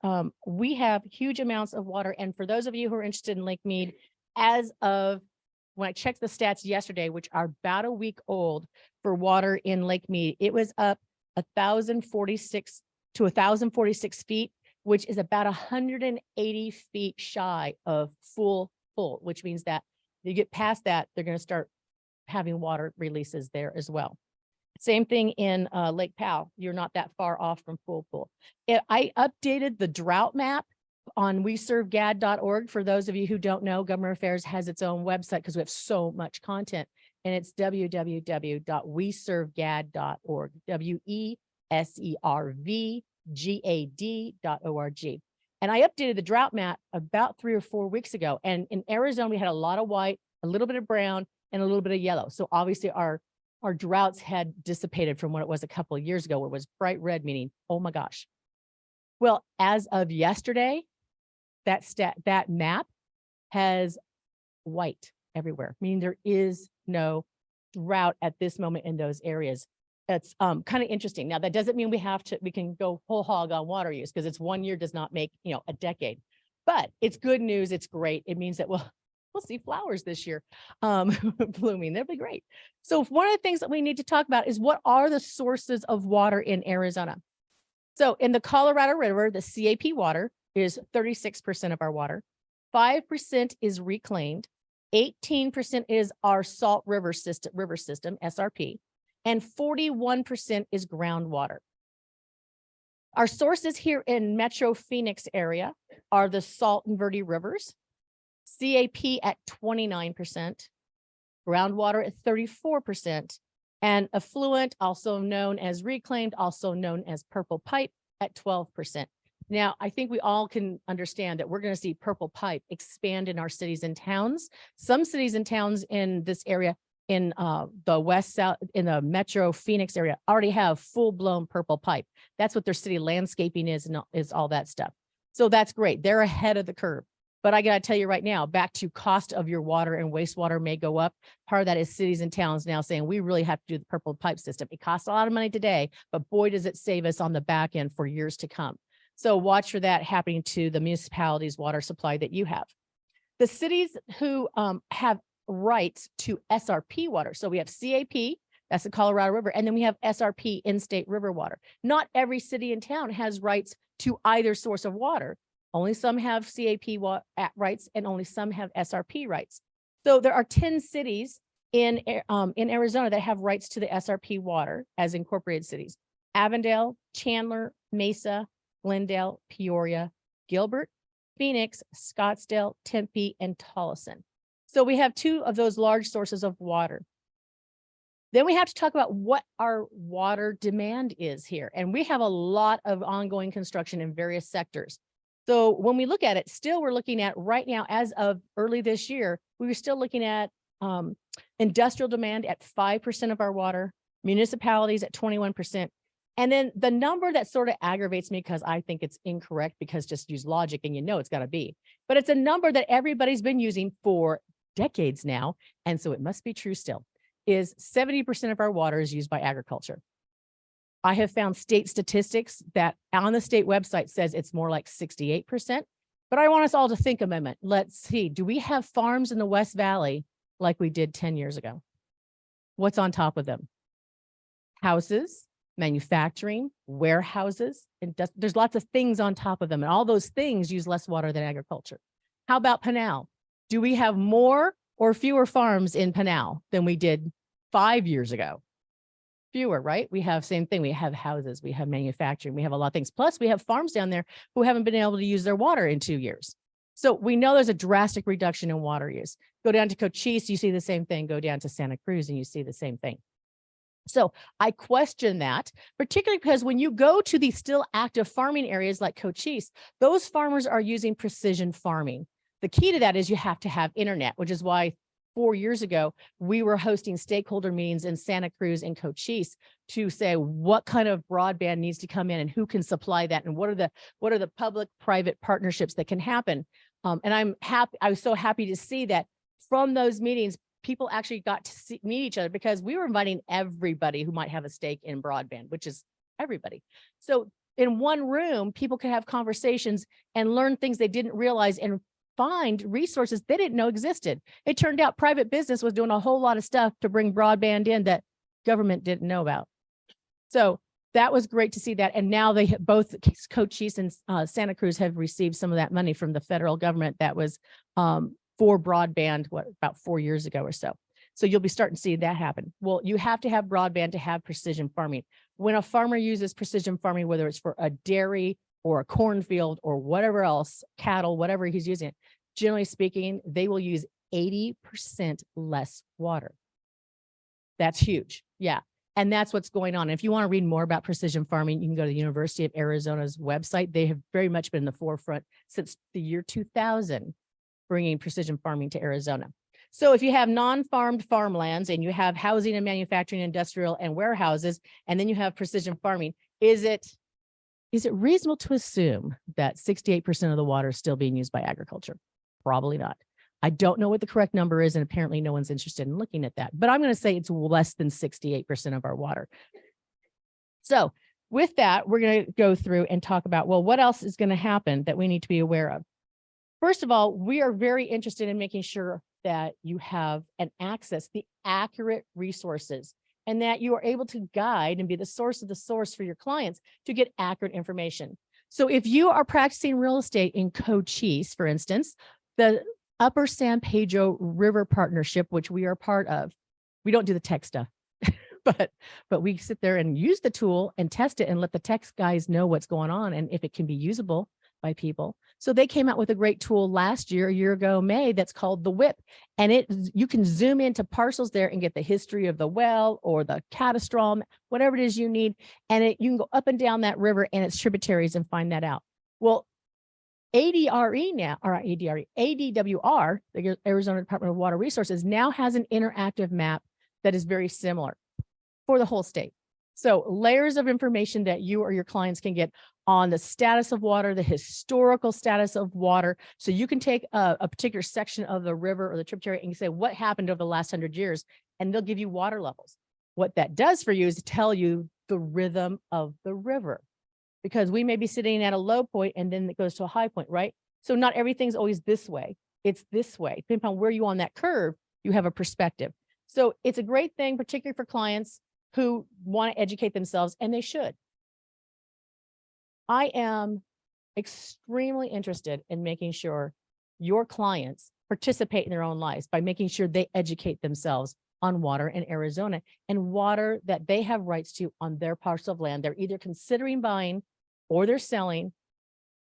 we have huge amounts of water. And for those of you who are interested in Lake Mead, as of when I checked the stats yesterday, which are about a week old for water in Lake Mead, it was up 1,046 to 1,046 feet, which is about 180 feet shy of full, which means that you get past that, they're going to start having water releases there as well. Same thing in Lake Powell. You're not that far off from full. I updated the drought map on WeSERVGAD.org. For those of you who don't know, Government Affairs has its own website because we have so much content, and it's www.weservgad.org, WeSERVGAD.org. And I updated the drought map about 3 or 4 weeks ago. And in Arizona, we had a lot of white, a little bit of brown, and a little bit of yellow. So obviously our droughts had dissipated from what it was a couple of years ago, where it was bright red, meaning, oh my gosh. Well, as of yesterday, that map has white everywhere, meaning there is no drought at this moment in those areas. That's kind of interesting. Now, that doesn't mean we can go whole hog on water use, because it's 1 year does not make, a decade, but it's good news. It's great. It means that we'll see flowers this year blooming. That'll be great. So one of the things that we need to talk about is, what are the sources of water in Arizona? So in the Colorado River, the CAP water is 36% of our water. 5% is reclaimed. 18% is our Salt River system, SRP, and 41% is groundwater. Our sources here in Metro Phoenix area are the Salt and Verde rivers, CAP at 29%, groundwater at 34%, and effluent, also known as reclaimed, also known as purple pipe, at 12%. Now, I think we all can understand that we're going to see purple pipe expand in our cities and towns. Some cities and towns in this area, in the Metro Phoenix area, already have full-blown purple pipe. That's what their city landscaping is, and is all that stuff. So that's great. They're ahead of the curve. But I got to tell you right now, back to cost of your water and wastewater may go up. Part of that is cities and towns now saying we really have to do the purple pipe system. It costs a lot of money today, but boy, does it save us on the back end for years to come. So watch for that happening to the municipality's water supply that you have. The cities who have rights to SRP water. So we have CAP, that's the Colorado River, and then we have SRP, in-state river water. Not every city and town has rights to either source of water. Only some have CAP rights, and only some have SRP rights. So there are 10 cities in Arizona that have rights to the SRP water as incorporated cities: Avondale, Chandler, Mesa, Glendale, Peoria, Gilbert, Phoenix, Scottsdale, Tempe, and Tolleson. So we have 2 of those large sources of water. Then we have to talk about what our water demand is here. And we have a lot of ongoing construction in various sectors. So when we look at it, still we're looking at right now, as of early this year, we were still looking at industrial demand at 5% of our water, municipalities at 21%. And then the number that sort of aggravates me, because I think it's incorrect, because just use logic and you know it's got to be, but it's a number that everybody's been using for decades now. And so it must be true still, is 70% of our water is used by agriculture. I have found state statistics that on the state website says it's more like 68%, but I want us all to think a moment. Let's see, do we have farms in the West Valley like we did 10 years ago? What's on top of them? Houses, manufacturing, warehouses, and there's lots of things on top of them. And all those things use less water than agriculture. How about Pinal? Do we have more or fewer farms in Pinal than we did 5 years ago? Fewer, right? We have same thing. We have houses, we have manufacturing, we have a lot of things. Plus we have farms down there who haven't been able to use their water in 2 years. So we know there's a drastic reduction in water use. Go down to Cochise, you see the same thing. Go down to Santa Cruz and you see the same thing. So I question that, particularly because when you go to the still active farming areas like Cochise, those farmers are using precision farming. The key to that is you have to have internet, which is why 4 years ago, we were hosting stakeholder meetings in Santa Cruz and Cochise to say what kind of broadband needs to come in and who can supply that and what are the public-private partnerships that can happen. And I was so happy to see that from those meetings, people actually got to meet each other, because we were inviting everybody who might have a stake in broadband, which is everybody. So in one room, people could have conversations and learn things they didn't realize and find resources they didn't know existed. It turned out private business was doing a whole lot of stuff to bring broadband in that government didn't know about. So that was great to see that. And now they both Cochise and Santa Cruz have received some of that money from the federal government that was for broadband, about 4 years ago or so. So you'll be starting to see that happen. Well, you have to have broadband to have precision farming. When a farmer uses precision farming, whether it's for a dairy or a cornfield or whatever else, cattle, whatever he's using, generally speaking, they will use 80% less water. That's huge. Yeah. And that's what's going on. If you want to read more about precision farming, you can go to the University of Arizona's website. They have very much been in the forefront since the year 2000, bringing precision farming to Arizona. So if you have non-farmed farmlands and you have housing and manufacturing, industrial and warehouses, and then you have precision farming, is it reasonable to assume that 68% of the water is still being used by agriculture? Probably not. I don't know what the correct number is, and apparently no one's interested in looking at that, but I'm going to say it's less than 68% of our water. So with that, we're going to go through and talk about, well, what else is going to happen that we need to be aware of? First of all, we are very interested in making sure that you have and access the accurate resources and that you are able to guide and be the source of the source for your clients to get accurate information. So if you are practicing real estate in Cochise, for instance, the Upper San Pedro River Partnership, which we are part of, we don't do the tech stuff, but we sit there and use the tool and test it and let the tech guys know what's going on and if it can be usable by people. So they came out with a great tool last year, a year ago, May, that's called the WIP. And you can zoom into parcels there and get the history of the well or the catastrophe, whatever it is you need. And you can go up and down that river and its tributaries and find that out. Well, ADWR, the Arizona Department of Water Resources, now has an interactive map that is very similar for the whole state. So layers of information that you or your clients can get on the status of water, the historical status of water. So you can take a particular section of the river or the tributary and say, what happened over the last 100 years? And they'll give you water levels. What that does for you is tell you the rhythm of the river, because we may be sitting at a low point and then it goes to a high point, right? So not everything's always this way. It's this way. Depending on where you are on that curve, you have a perspective. So it's a great thing, particularly for clients who want to educate themselves, and they should. I am extremely interested in making sure your clients participate in their own lives by making sure they educate themselves on water in Arizona and water that they have rights to on their parcel of land they're either considering buying or they're selling,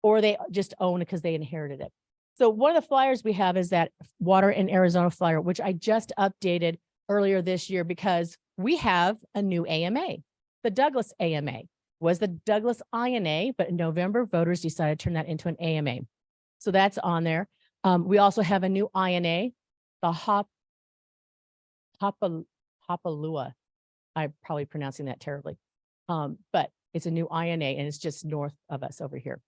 or they just own it because they inherited it. So one of the flyers we have is that Water in Arizona flyer, which I just updated earlier this year because we have a new AMA. The Douglas AMA was the Douglas INA, but in November, voters decided to turn that into an AMA. So that's on there. We also have a new INA, the Hapalua. I'm probably pronouncing that terribly. But it's a new INA and it's just north of us over here.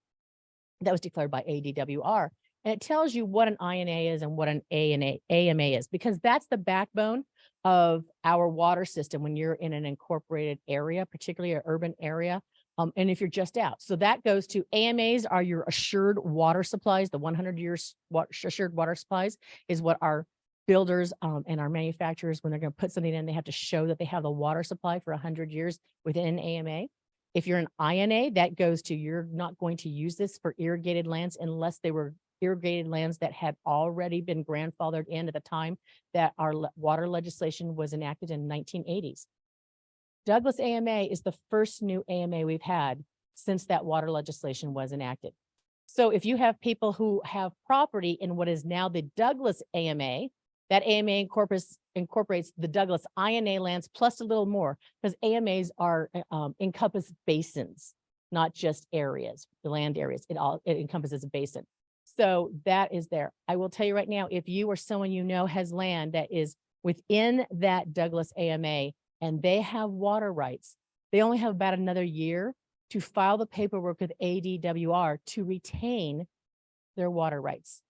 That was declared by ADWR. And it tells you what an INA is and what an AMA is, because that's the backbone of our water system when you're in an incorporated area, particularly an urban area. And if you're just out. So that goes to AMAs are your assured water supplies. The 100 years assured water supplies is what our builders and our manufacturers, when they're going to put something in, they have to show that they have the water supply for 100 years within an AMA. If you're an INA, that goes to you're not going to use this for irrigated lands unless they were irrigated lands that had already been grandfathered in at the time that our water legislation was enacted in the 1980s. Douglas AMA is the first new AMA we've had since that water legislation was enacted. So if you have people who have property in what is now the Douglas AMA, that AMA incorporates the Douglas INA lands plus a little more, because AMAs are encompass basins, not just areas, the land areas. It encompasses a basin. So that is there. I will tell you right now, if you or someone you know has land that is within that Douglas AMA and they have water rights, they only have about another year to file the paperwork with ADWR to retain their water rights.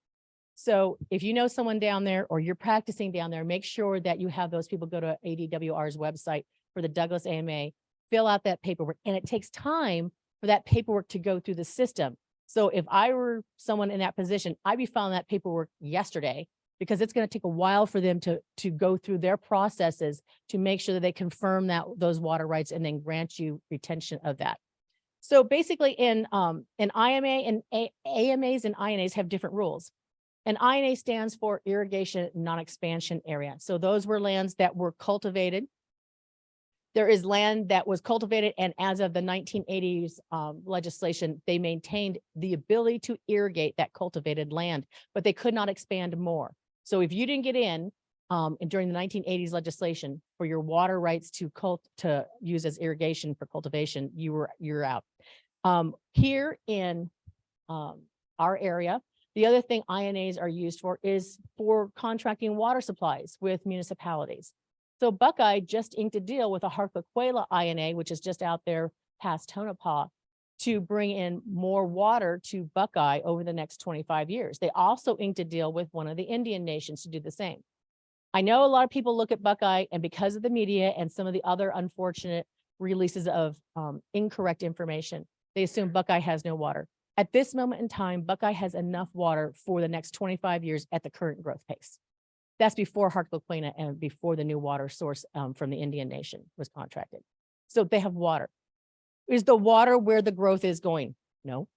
So if you know someone down there or you're practicing down there, make sure that you have those people go to ADWR's website for the Douglas AMA, fill out that paperwork. And it takes time for that paperwork to go through the system. So if I were someone in that position, I'd be filing that paperwork yesterday, because it's going to take a while for them to go through their processes to make sure that they confirm that those water rights and then grant you retention of that. So basically in IMA and AMAs and INAs have different rules. An INA stands for irrigation non-expansion area. So those were lands that were cultivated. There is land that was cultivated, and as of the 1980s legislation, they maintained the ability to irrigate that cultivated land, but they could not expand more. So if you didn't get in during the 1980s legislation for your water rights to use as irrigation for cultivation, you're out. Here in our area, the other thing INAs are used for is for contracting water supplies with municipalities. So Buckeye just inked a deal with a Harquaquela INA, which is just out there past Tonopah, to bring in more water to Buckeye over the next 25 years. They also inked a deal with one of the Indian nations to do the same. I know a lot of people look at Buckeye, and because of the media and some of the other unfortunate releases of incorrect information, they assume Buckeye has no water. At this moment in time, Buckeye has enough water for the next 25 years at the current growth pace. That's before Harquaquela and before the new water source from the Indian nation was contracted. So they have water. Is the water where the growth is going? No.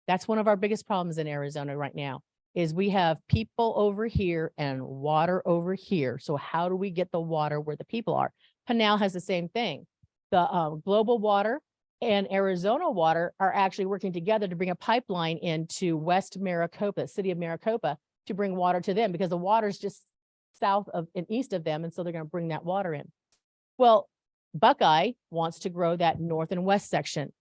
That's one of our biggest problems in Arizona right now, is we have people over here and water over here. So how do we get the water where the people are? Pinal has the same thing. The global water and Arizona water are actually working together to bring a pipeline into West Maricopa, city of Maricopa, to bring water to them, because the water is just south of and east of them. And so they're going to bring that water in. Well, Buckeye wants to grow that north and west section.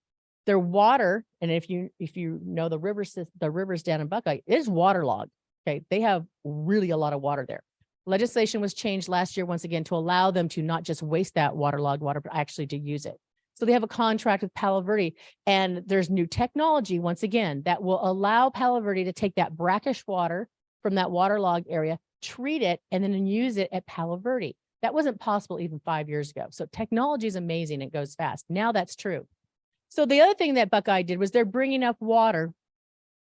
Their water, and if you know the rivers down in Buckeye, is waterlogged. Okay, they have really a lot of water there. Legislation was changed last year once again to allow them to not just waste that waterlogged water, but actually to use it. So they have a contract with Palo Verde, and there's new technology once again that will allow Palo Verde to take that brackish water from that waterlogged area, treat it, and then use it at Palo Verde. That wasn't possible even 5 years ago. So technology is amazing. It goes fast. Now that's true. So the other thing that Buckeye did was they're bringing up water,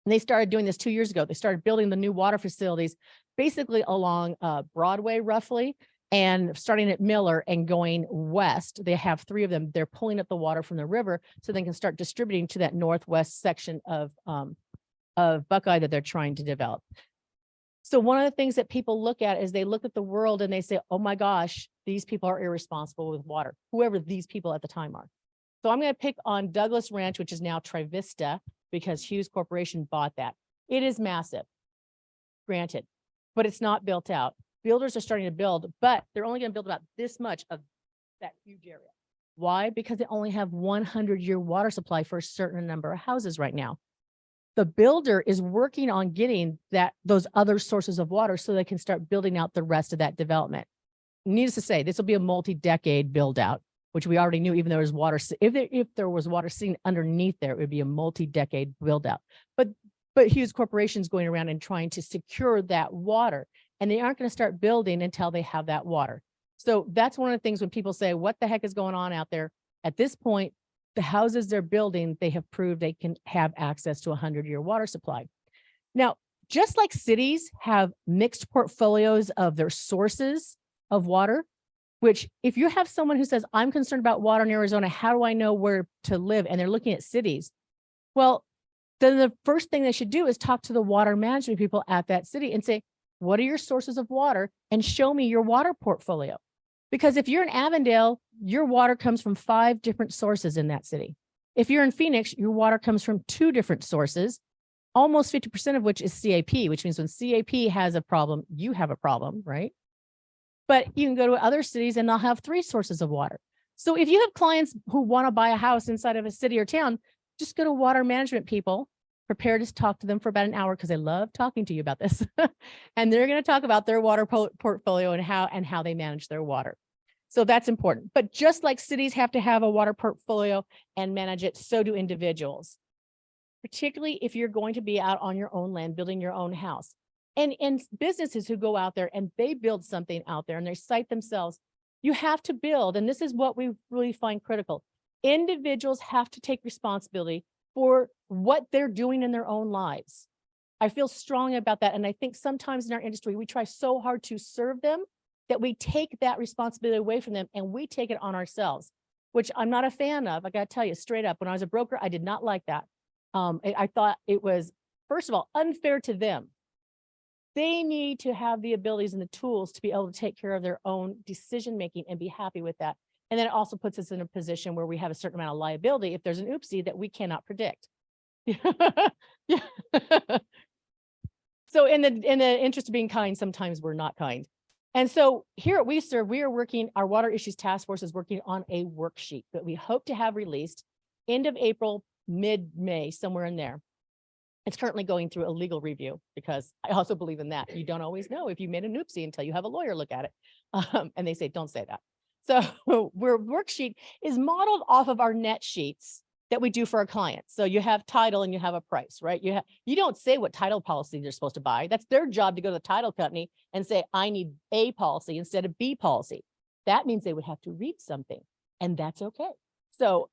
and they started doing this 2 years ago. They started building the new water facilities basically along Broadway roughly, and starting at Miller and going west. They have 3 of them. They're pulling up the water from the river so they can start distributing to that northwest section of Buckeye that they're trying to develop. So one of the things that people look at is they look at the world and they say, oh my gosh, these people are irresponsible with water, whoever these people at the time are. So I'm going to pick on Douglas Ranch, which is now Trivista, because Hughes Corporation bought that. It is massive, granted, but it's not built out. Builders are starting to build, but they're only going to build about this much of that huge area. Why? Because they only have 100-year water supply for a certain number of houses right now. The builder is working on getting those other sources of water so they can start building out the rest of that development. Needless to say, this will be a multi-decade build out, which we already knew, even though there's water, if there was water sitting underneath there, it would be a multi-decade build out. But Hughes Corporation's going around and trying to secure that water, and they aren't going to start building until they have that water. So that's one of the things when people say, what the heck is going on out there? At this point, the houses they're building, they have proved they can have access to a 100-year water supply. Now, just like cities have mixed portfolios of their sources of water, which if you have someone who says, I'm concerned about water in Arizona, how do I know where to live? And they're looking at cities. Well, then the first thing they should do is talk to the water management people at that city and say, what are your sources of water? And show me your water portfolio. Because if you're in Avondale, your water comes from 5 different sources in that city. If you're in Phoenix, your water comes from 2 different sources, almost 50% of which is CAP, which means when CAP has a problem, you have a problem, right? But you can go to other cities and they'll have 3 sources of water. So if you have clients who want to buy a house inside of a city or town, just go to water management people, prepare to talk to them for about an hour because I love talking to you about this. And they're going to talk about their water portfolio and how they manage their water. So that's important. But just like cities have to have a water portfolio and manage it, so do individuals, particularly if you're going to be out on your own land, building your own house. And businesses who go out there and they build something out there and they site themselves, you have to build. And this is what we really find critical. Individuals have to take responsibility for what they're doing in their own lives. I feel strongly about that. And I think sometimes in our industry, we try so hard to serve them that we take that responsibility away from them and we take it on ourselves, which I'm not a fan of. I got to tell you straight up, when I was a broker, I did not like that. I thought it was, first of all, unfair to them. They need to have the abilities and the tools to be able to take care of their own decision-making and be happy with that. And then it also puts us in a position where we have a certain amount of liability if there's an oopsie that we cannot predict. Yeah. So in the interest of being kind, sometimes we're not kind. And so here at WeSERV, we are working, our Water Issues Task Force is working on a worksheet that we hope to have released end of April, mid-May, somewhere in there. It's currently going through a legal review because I also believe in that. You don't always know if you made an oopsie until you have a lawyer look at it. And they say, don't say that. So our worksheet is modeled off of our net sheets that we do for our clients. So you have title and you have a price, right? You don't say what title policy they're supposed to buy. That's their job to go to the title company and say, I need A policy instead of B policy. That means they would have to read something, and that's okay. So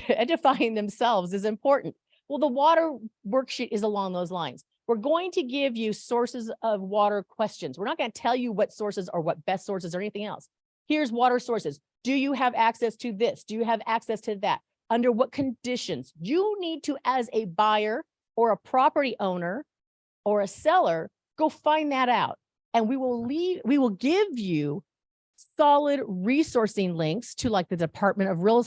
edifying themselves is important. Well, the water worksheet is along those lines. We're going to give you sources of water questions. We're not going to tell you what sources or what best sources or anything else. Here's water sources. Do you have access to this? Do you have access to that? Under what conditions? You need to, as a buyer or a property owner or a seller, go find that out. And we will give you solid resourcing links to, like, the Department of Real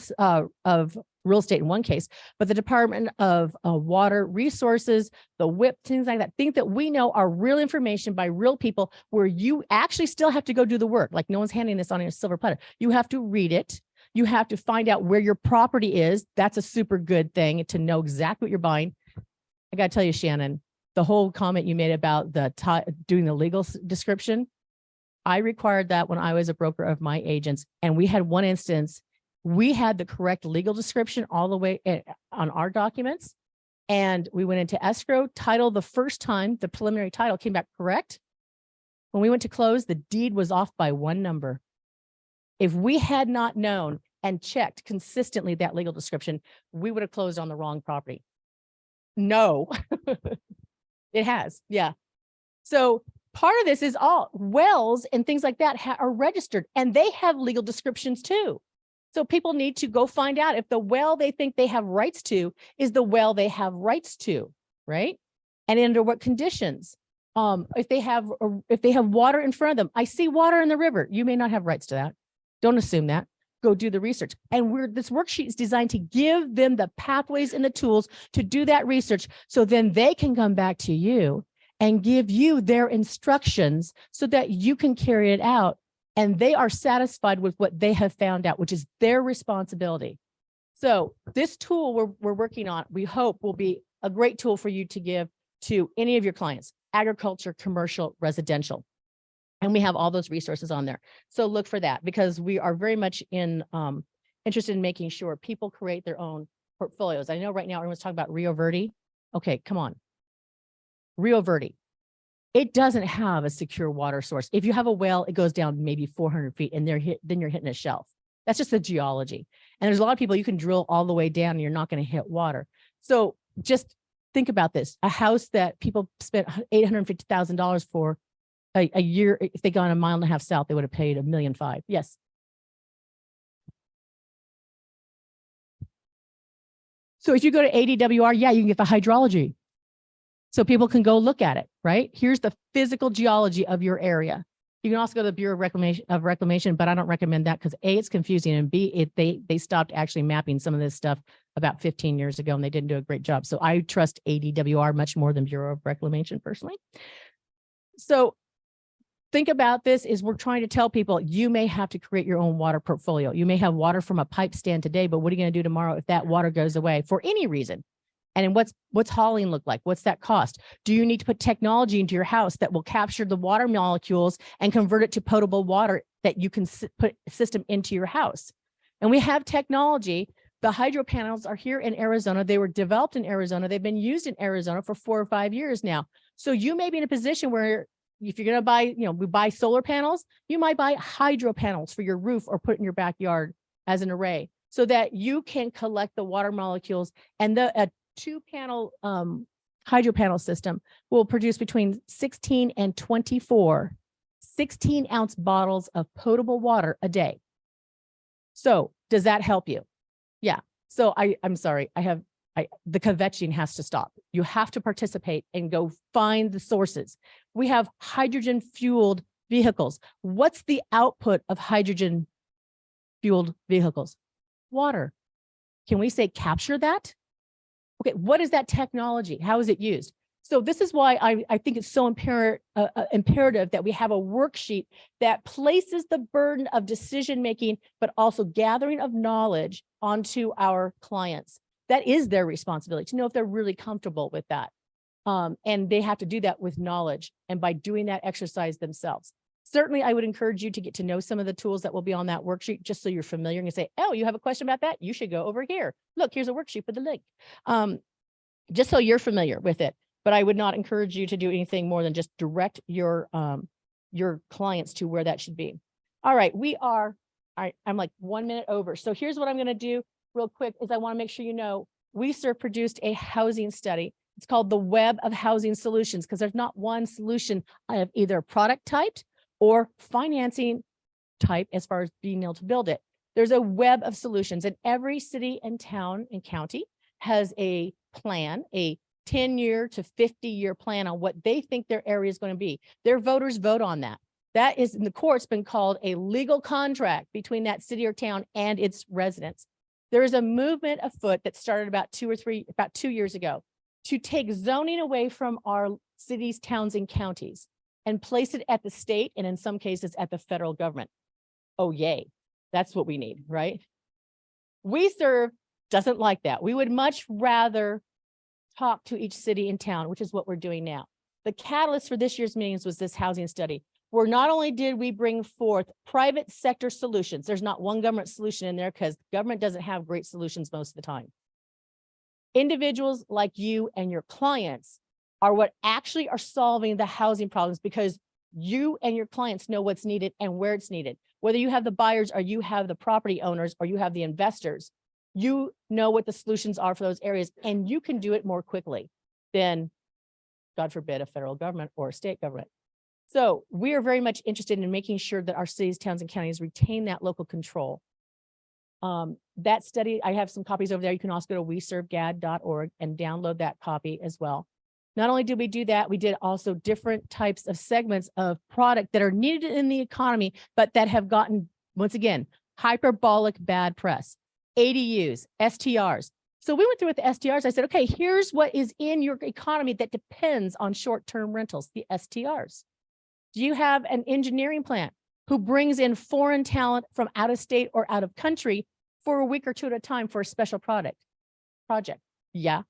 Estate in one case, but the Department of Water Resources, the WIP, things like that, things that we know are real information by real people, where you actually still have to go do the work. Like, no one's handing this on a silver platter. You have to read it. You have to find out where your property is. That's a super good thing to know exactly what you're buying. I got to tell you, Shannon, the whole comment you made about doing the legal description, I required that when I was a broker of my agents. And we had one instance, we had the correct legal description all the way on our documents. And we went into escrow. Title the first time, the preliminary title came back correct. When we went to close, the deed was off by 1 number. If we had not known and checked consistently that legal description, we would have closed on the wrong property. No, it has. Yeah. So part of this is all wells and things like that are registered, and they have legal descriptions too. So people need to go find out if the well they think they have rights to is the well they have rights to, right? And under what conditions. If they have water in front of them. I see water in the river. You may not have rights to that. Don't assume that. go do the research. And this worksheet is designed to give them the pathways and the tools to do that research. So then they can come back to you and give you their instructions so that you can carry it out. And they are satisfied with what they have found out, which is their responsibility. So this tool we're working on, we hope will be a great tool for you to give to any of your clients, agriculture, commercial, residential. And we have all those resources on there. So look for that, because we are very much interested in making sure people create their own portfolios. I know right now everyone's talking about Rio Verde. Okay, come on. Rio Verde. It doesn't have a secure water source. If you have a well, it goes down maybe 400 feet and then you're hitting a shelf. That's just the geology. And there's a lot of people you can drill all the way down and you're not going to hit water. So just think about this. A house that people spent $850,000 for a year, if they gone 1.5 miles south, they would have paid $1.5 million. Yes. So if you go to ADWR, yeah, you can get the hydrology. So people can go look at it, right? Here's the physical geology of your area. You can also go to the Bureau of Reclamation, but I don't recommend that because A, it's confusing, and B, they stopped actually mapping some of this stuff about 15 years ago, and they didn't do a great job. So I trust ADWR much more than Bureau of Reclamation personally. So think about this is we're trying to tell people you may have to create your own water portfolio. You may have water from a pipe stand today, but what are you going to do tomorrow if that water goes away for any reason? And what's hauling look like? What's that cost? Do you need to put technology into your house that will capture the water molecules and convert it to potable water that you can put a system into your house? And we have technology. The hydro panels are here in Arizona. They were developed in Arizona. They've been used in Arizona for 4 or 5 years now. So you may be in a position where if you're going to buy, we buy solar panels, you might buy hydro panels for your roof or put in your backyard as an array so that you can collect the water molecules. And the 2-panel hydro panel system will produce between 16 and 24 16-ounce bottles of potable water a day. So does that help you? Yeah. So I'm sorry. The kvetching has to stop. You have to participate and go find the sources. We have hydrogen fueled vehicles. What's the output of hydrogen fueled vehicles? Water. Can we say capture that? Okay, what is that technology? How is it used? So this is why I think it's so imperative that we have a worksheet that places the burden of decision-making, but also gathering of knowledge onto our clients. That is their responsibility to know if they're really comfortable with that. And they have to do that with knowledge and by doing that exercise themselves. Certainly, I would encourage you to get to know some of the tools that will be on that worksheet, just so you're familiar and you say, oh, you have a question about that? You should go over here. Look, here's a worksheet with the link. Just so you're familiar with it. But I would not encourage you to do anything more than just direct your clients to where that should be. All right, I'm like 1 minute over. So here's what I'm going to do real quick is I want to make sure you know WeSERV produced a housing study. It's called the Web of Housing Solutions because there's not one solution of either product type or financing type as far as being able to build it. There's a web of solutions, and every city and town and county has a plan, a 10-year to 50-year plan on what they think their area is going to be. Their voters vote on that. That is in the court's been called a legal contract between that city or town and its residents. There is a movement afoot that started about 2 years ago to take zoning away from our cities, towns, and counties and place it at the state and in some cases at the federal government. Oh, yay. That's what we need, right? WeSERV doesn't like that. We would much rather talk to each city and town, which is what we're doing now. The catalyst for this year's meetings was this housing study, where not only did we bring forth private sector solutions, there's not one government solution in there because government doesn't have great solutions most of the time. Individuals like you and your clients are what actually are solving the housing problems because you and your clients know what's needed and where it's needed. Whether you have the buyers or you have the property owners or you have the investors, you know what the solutions are for those areas and you can do it more quickly than, God forbid, a federal government or a state government. So we are very much interested in making sure that our cities, towns, and counties retain that local control. That study, I have some copies over there. You can also go to weservgad.org and download that copy as well. Not only did we do that, we did also different types of segments of product that are needed in the economy, but that have gotten, once again, hyperbolic bad press, ADUs, STRs. So we went through with the STRs. I said, okay, here's what is in your economy that depends on short-term rentals, the STRs. Do you have an engineering plant who brings in foreign talent from out of state or out of country for a week or two at a time for a special project? Yeah,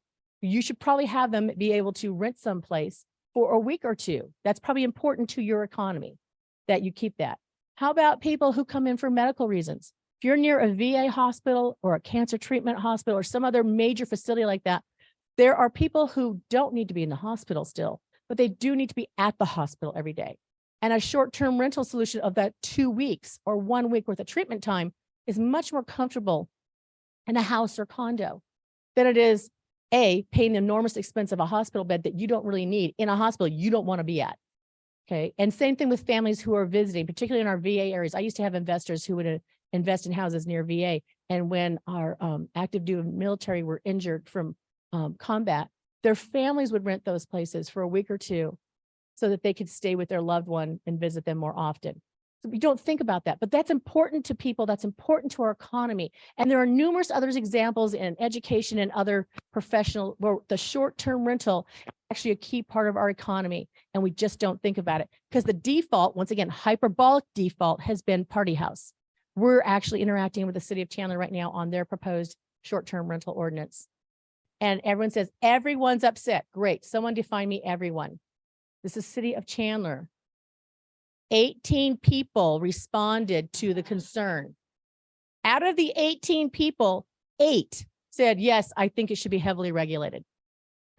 you should probably have them be able to rent someplace for a week or two. That's probably important to your economy that you keep that. How about people who come in for medical reasons? If you're near a VA hospital or a cancer treatment hospital or some other major facility like that, there are people who don't need to be in the hospital still, but they do need to be at the hospital every day. And a short-term rental solution of that 2 weeks or 1 week worth of treatment time is much more comfortable in a house or condo than it is paying the enormous expense of a hospital bed that you don't really need in a hospital you don't want to be at. Okay. And same thing with families who are visiting, particularly in our VA areas. I used to have investors who would invest in houses near VA. And when our active duty military were injured from combat, their families would rent those places for a week or two so that they could stay with their loved one and visit them more often. So we don't think about that, but that's important to people. That's important to our economy. And there are numerous other examples in education and other professional where the short-term rental is actually a key part of our economy. And we just don't think about it because the default, once again, hyperbolic default has been party house. We're actually interacting with the city of Chandler right now on their proposed short-term rental ordinance. And everyone says, everyone's upset. Great. Someone define me everyone. This is city of Chandler. 18 people responded to the concern. Out of the 18 people, 8 said, yes, I think it should be heavily regulated.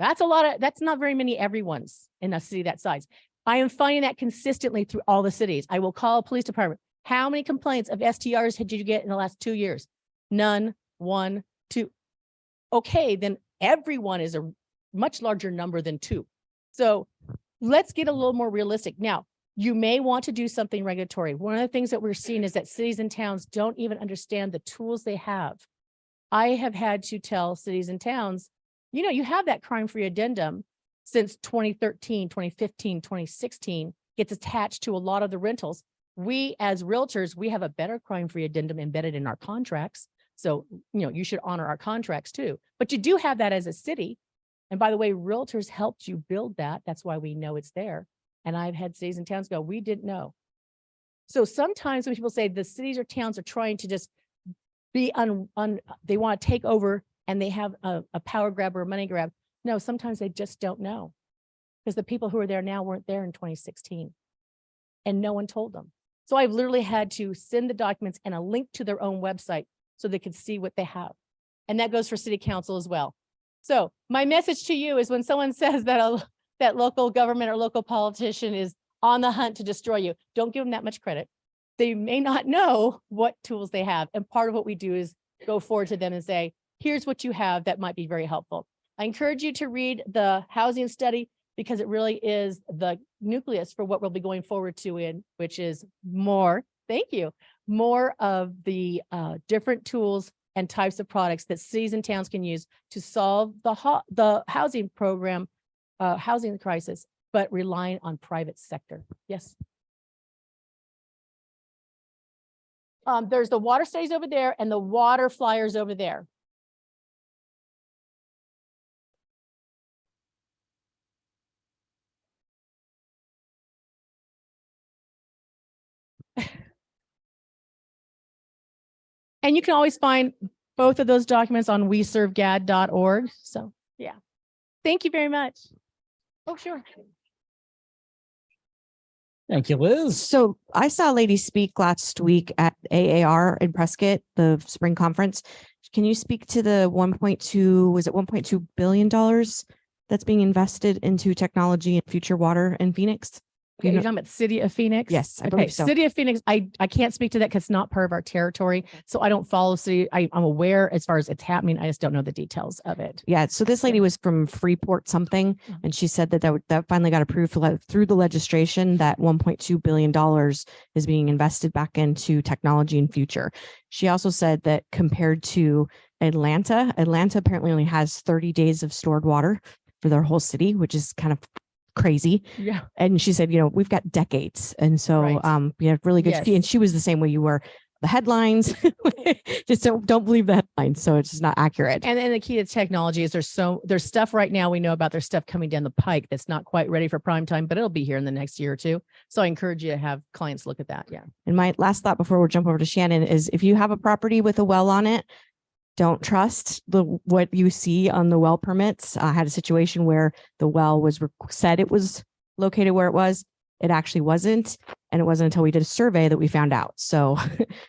That's not very many everyone's in a city that size. I am finding that consistently through all the cities. I will call a police department. How many complaints of STRs did you get in the last 2 years? None, 1, 2. Okay, then everyone is a much larger number than 2. So let's get a little more realistic. Now, you may want to do something regulatory. One of the things that we're seeing is that cities and towns don't even understand the tools they have. I have had to tell cities and towns, you know, you have that crime-free addendum since 2013, 2015, 2016 gets attached to a lot of the rentals. We as realtors, we have a better crime-free addendum embedded in our contracts. So, you know, you should honor our contracts too. But you do have that as a city. And by the way, realtors helped you build that. That's why we know it's there. And I've had cities and towns go, we didn't know. So sometimes when people say the cities or towns are trying to just be they want to take over and they have a power grab or a money grab. No, sometimes they just don't know because the people who are there now weren't there in 2016 and no one told them. So I've literally had to send the documents and a link to their own website so they could see what they have. And that goes for city council as well. So my message to you is when someone says that that local government or local politician is on the hunt to destroy you, don't give them that much credit. They may not know what tools they have. And part of what we do is go forward to them and say, here's what you have that might be very helpful. I encourage you to read the housing study because it really is the nucleus for what we'll be going forward to in, which is more, thank you, more of the different tools and types of products that cities and towns can use to solve the housing program, housing crisis, but relying on private sector. Yes. There's the water studies over there and the water flyers over there. And you can always find both of those documents on WeSERVGad.org. So yeah, thank you very much. Oh, sure. Thank you, Liz. So I saw a lady speak last week at AAR in Prescott, the spring conference. Can you speak to the 1.2, was it $1.2 billion that's being invested into technology and future water in Phoenix? Okay, you're talking about City of Phoenix? Yes, I Okay, believe so. City of Phoenix, I can't speak to that because it's not part of our territory. So I don't follow city. I'm aware as far as it's happening. I just don't know the details of it. Yeah, so this lady was from Freeport something, and she said that finally got approved through the legislation that $1.2 billion is being invested back into technology and future. She also said that compared to Atlanta apparently only has 30 days of stored water for their whole city, which is kind of crazy. Yeah. And she said, you know, we've got decades. And so Right. we have really good Yes. and she was the same way you were. the headlines. Just don't believe the headlines. So it's just not accurate. And then the key to technology is there's stuff right now we know about, there's stuff coming down the pike that's not quite ready for prime time, but it'll be here in the next year or two. So I encourage you to have clients look at that. Yeah. And my last thought before we jump over to Shannon is if you have a property with a well on it, don't trust what you see on the well permits. I had a situation where the well was said it was located where it was. It actually wasn't. And it wasn't until we did a survey that we found out. So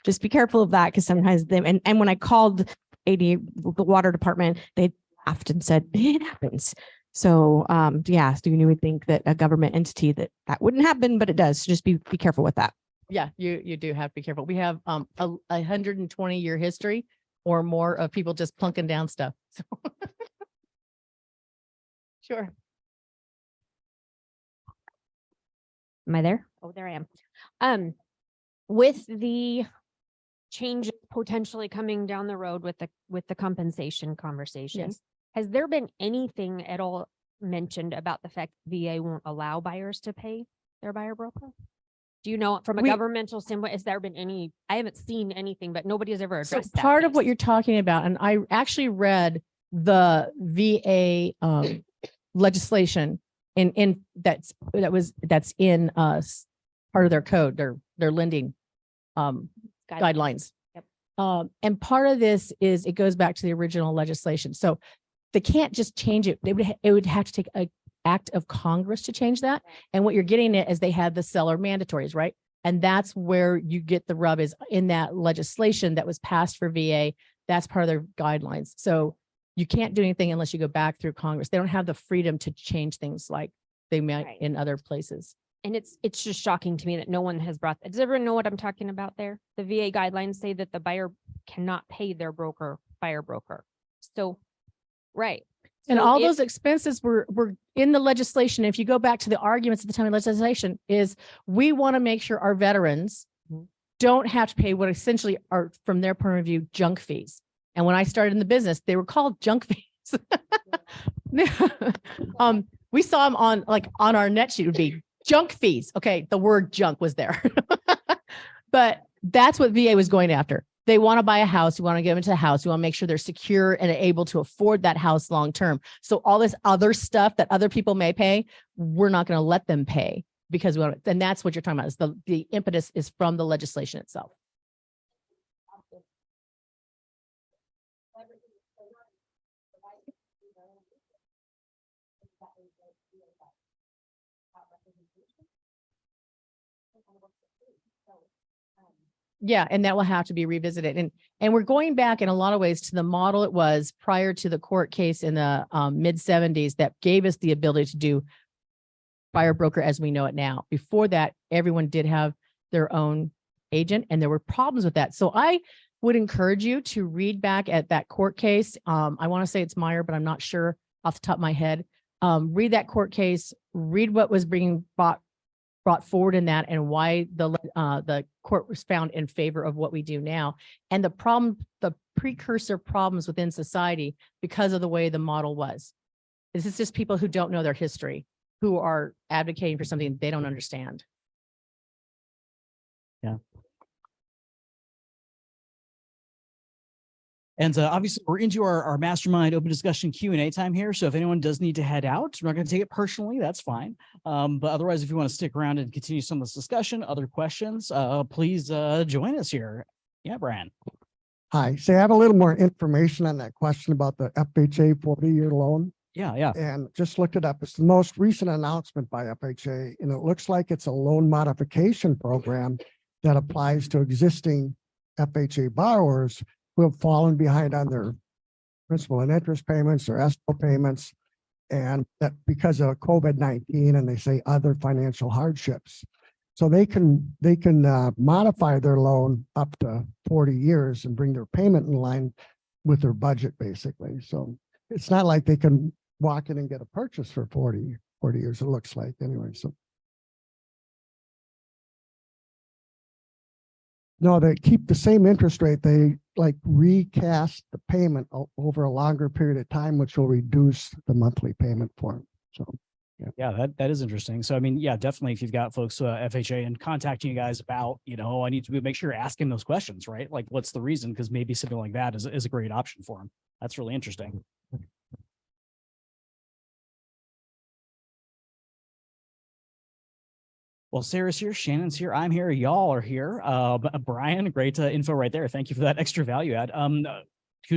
just be careful of that, because sometimes and when I called the water department, they often said it happens. So yeah, so you would think that a government entity that wouldn't happen, but it does. So just be careful with that. Yeah, you do have to be careful. We have a 120-year history or more of people just plunking down stuff. So. Sure. Am I there? Oh, there I am. With the change potentially coming down the road with the compensation conversation, Yes. has there been anything at all mentioned about the fact VA won't allow buyers to pay their buyer broker? Do you know from a governmental standpoint, has there been any? I haven't seen anything, but nobody has ever So addressed that. part of what piece. you're talking about, and I actually read the VA legislation that's in part of their code, their lending guidelines. Yep. And part of this is it goes back to the original legislation. So they can't just change it. It would have to take an act of Congress to change that. And what you're getting at is they had the seller mandatories, right? And that's where you get the rub is in that legislation that was passed for VA. That's part of their guidelines. So you can't do anything unless you go back through Congress. They don't have the freedom to change things like they might Right. in other places. And it's just shocking to me that no one has brought. Does everyone know what I'm talking about there? The VA guidelines say that the buyer cannot pay their buyer broker. So, right. And So all if- those expenses were in the legislation. If you go back to the arguments at the time of legislation, is we want to make sure our veterans don't have to pay what essentially are, from their point of view, junk fees. And when I started in the business, they were called junk fees. We saw them on our net sheet would be junk fees. Okay, the word junk was there. But that's what VA was going after. They want to buy a house. You want to get into the house. You want to make sure they're secure and able to afford that house long term. So all this other stuff that other people may pay, we're not going to let them pay because we want. And that's what you're talking about. Is the impetus is from the legislation itself. Yeah, and that will have to be revisited. And we're going back in a lot of ways to the model it was prior to the court case in the mid-70s that gave us the ability to do buyer broker as we know it now. Before that, everyone did have their own agent, and there were problems with that. So I would encourage you to read back at that court case. I want to say it's Meyer, but I'm not sure off the top of my head. Read that court case, read what was being brought forward in that and why the court was found in favor of what we do now. And the precursor problems within society because of the way the model was. This is just people who don't know their history, who are advocating for something they don't understand. Yeah. And obviously we're into our mastermind open discussion Q&A time here. So if anyone does need to head out, we're not going to take it personally. That's fine. But otherwise, if you want to stick around and continue some of this discussion, other questions, please join us here. Yeah, Brian. Hi, so I have a little more information on that question about the FHA 40-year loan. Yeah. And just looked it up. It's the most recent announcement by FHA, and it looks like it's a loan modification program that applies to existing FHA borrowers who have fallen behind on their principal and interest payments or escrow payments. And that because of COVID-19 and they say other financial hardships. So they can modify their loan up to 40 years and bring their payment in line with their budget, basically. So it's not like they can walk in and get a purchase for 40 years, it looks like anyway. So no, they keep the same interest rate. They like recast the payment over a longer period of time, which will reduce the monthly payment for them. So, yeah. Yeah, that is interesting. So I mean, yeah, definitely if you've got folks FHA and contacting you guys about, I need to make sure you're asking those questions, right? Like what's the reason? Because maybe something like that is a great option for them. That's really interesting. Well, Sarah's here, Shannon's here, I'm here, y'all are here. Brian, great info right there. Thank you for that extra value add.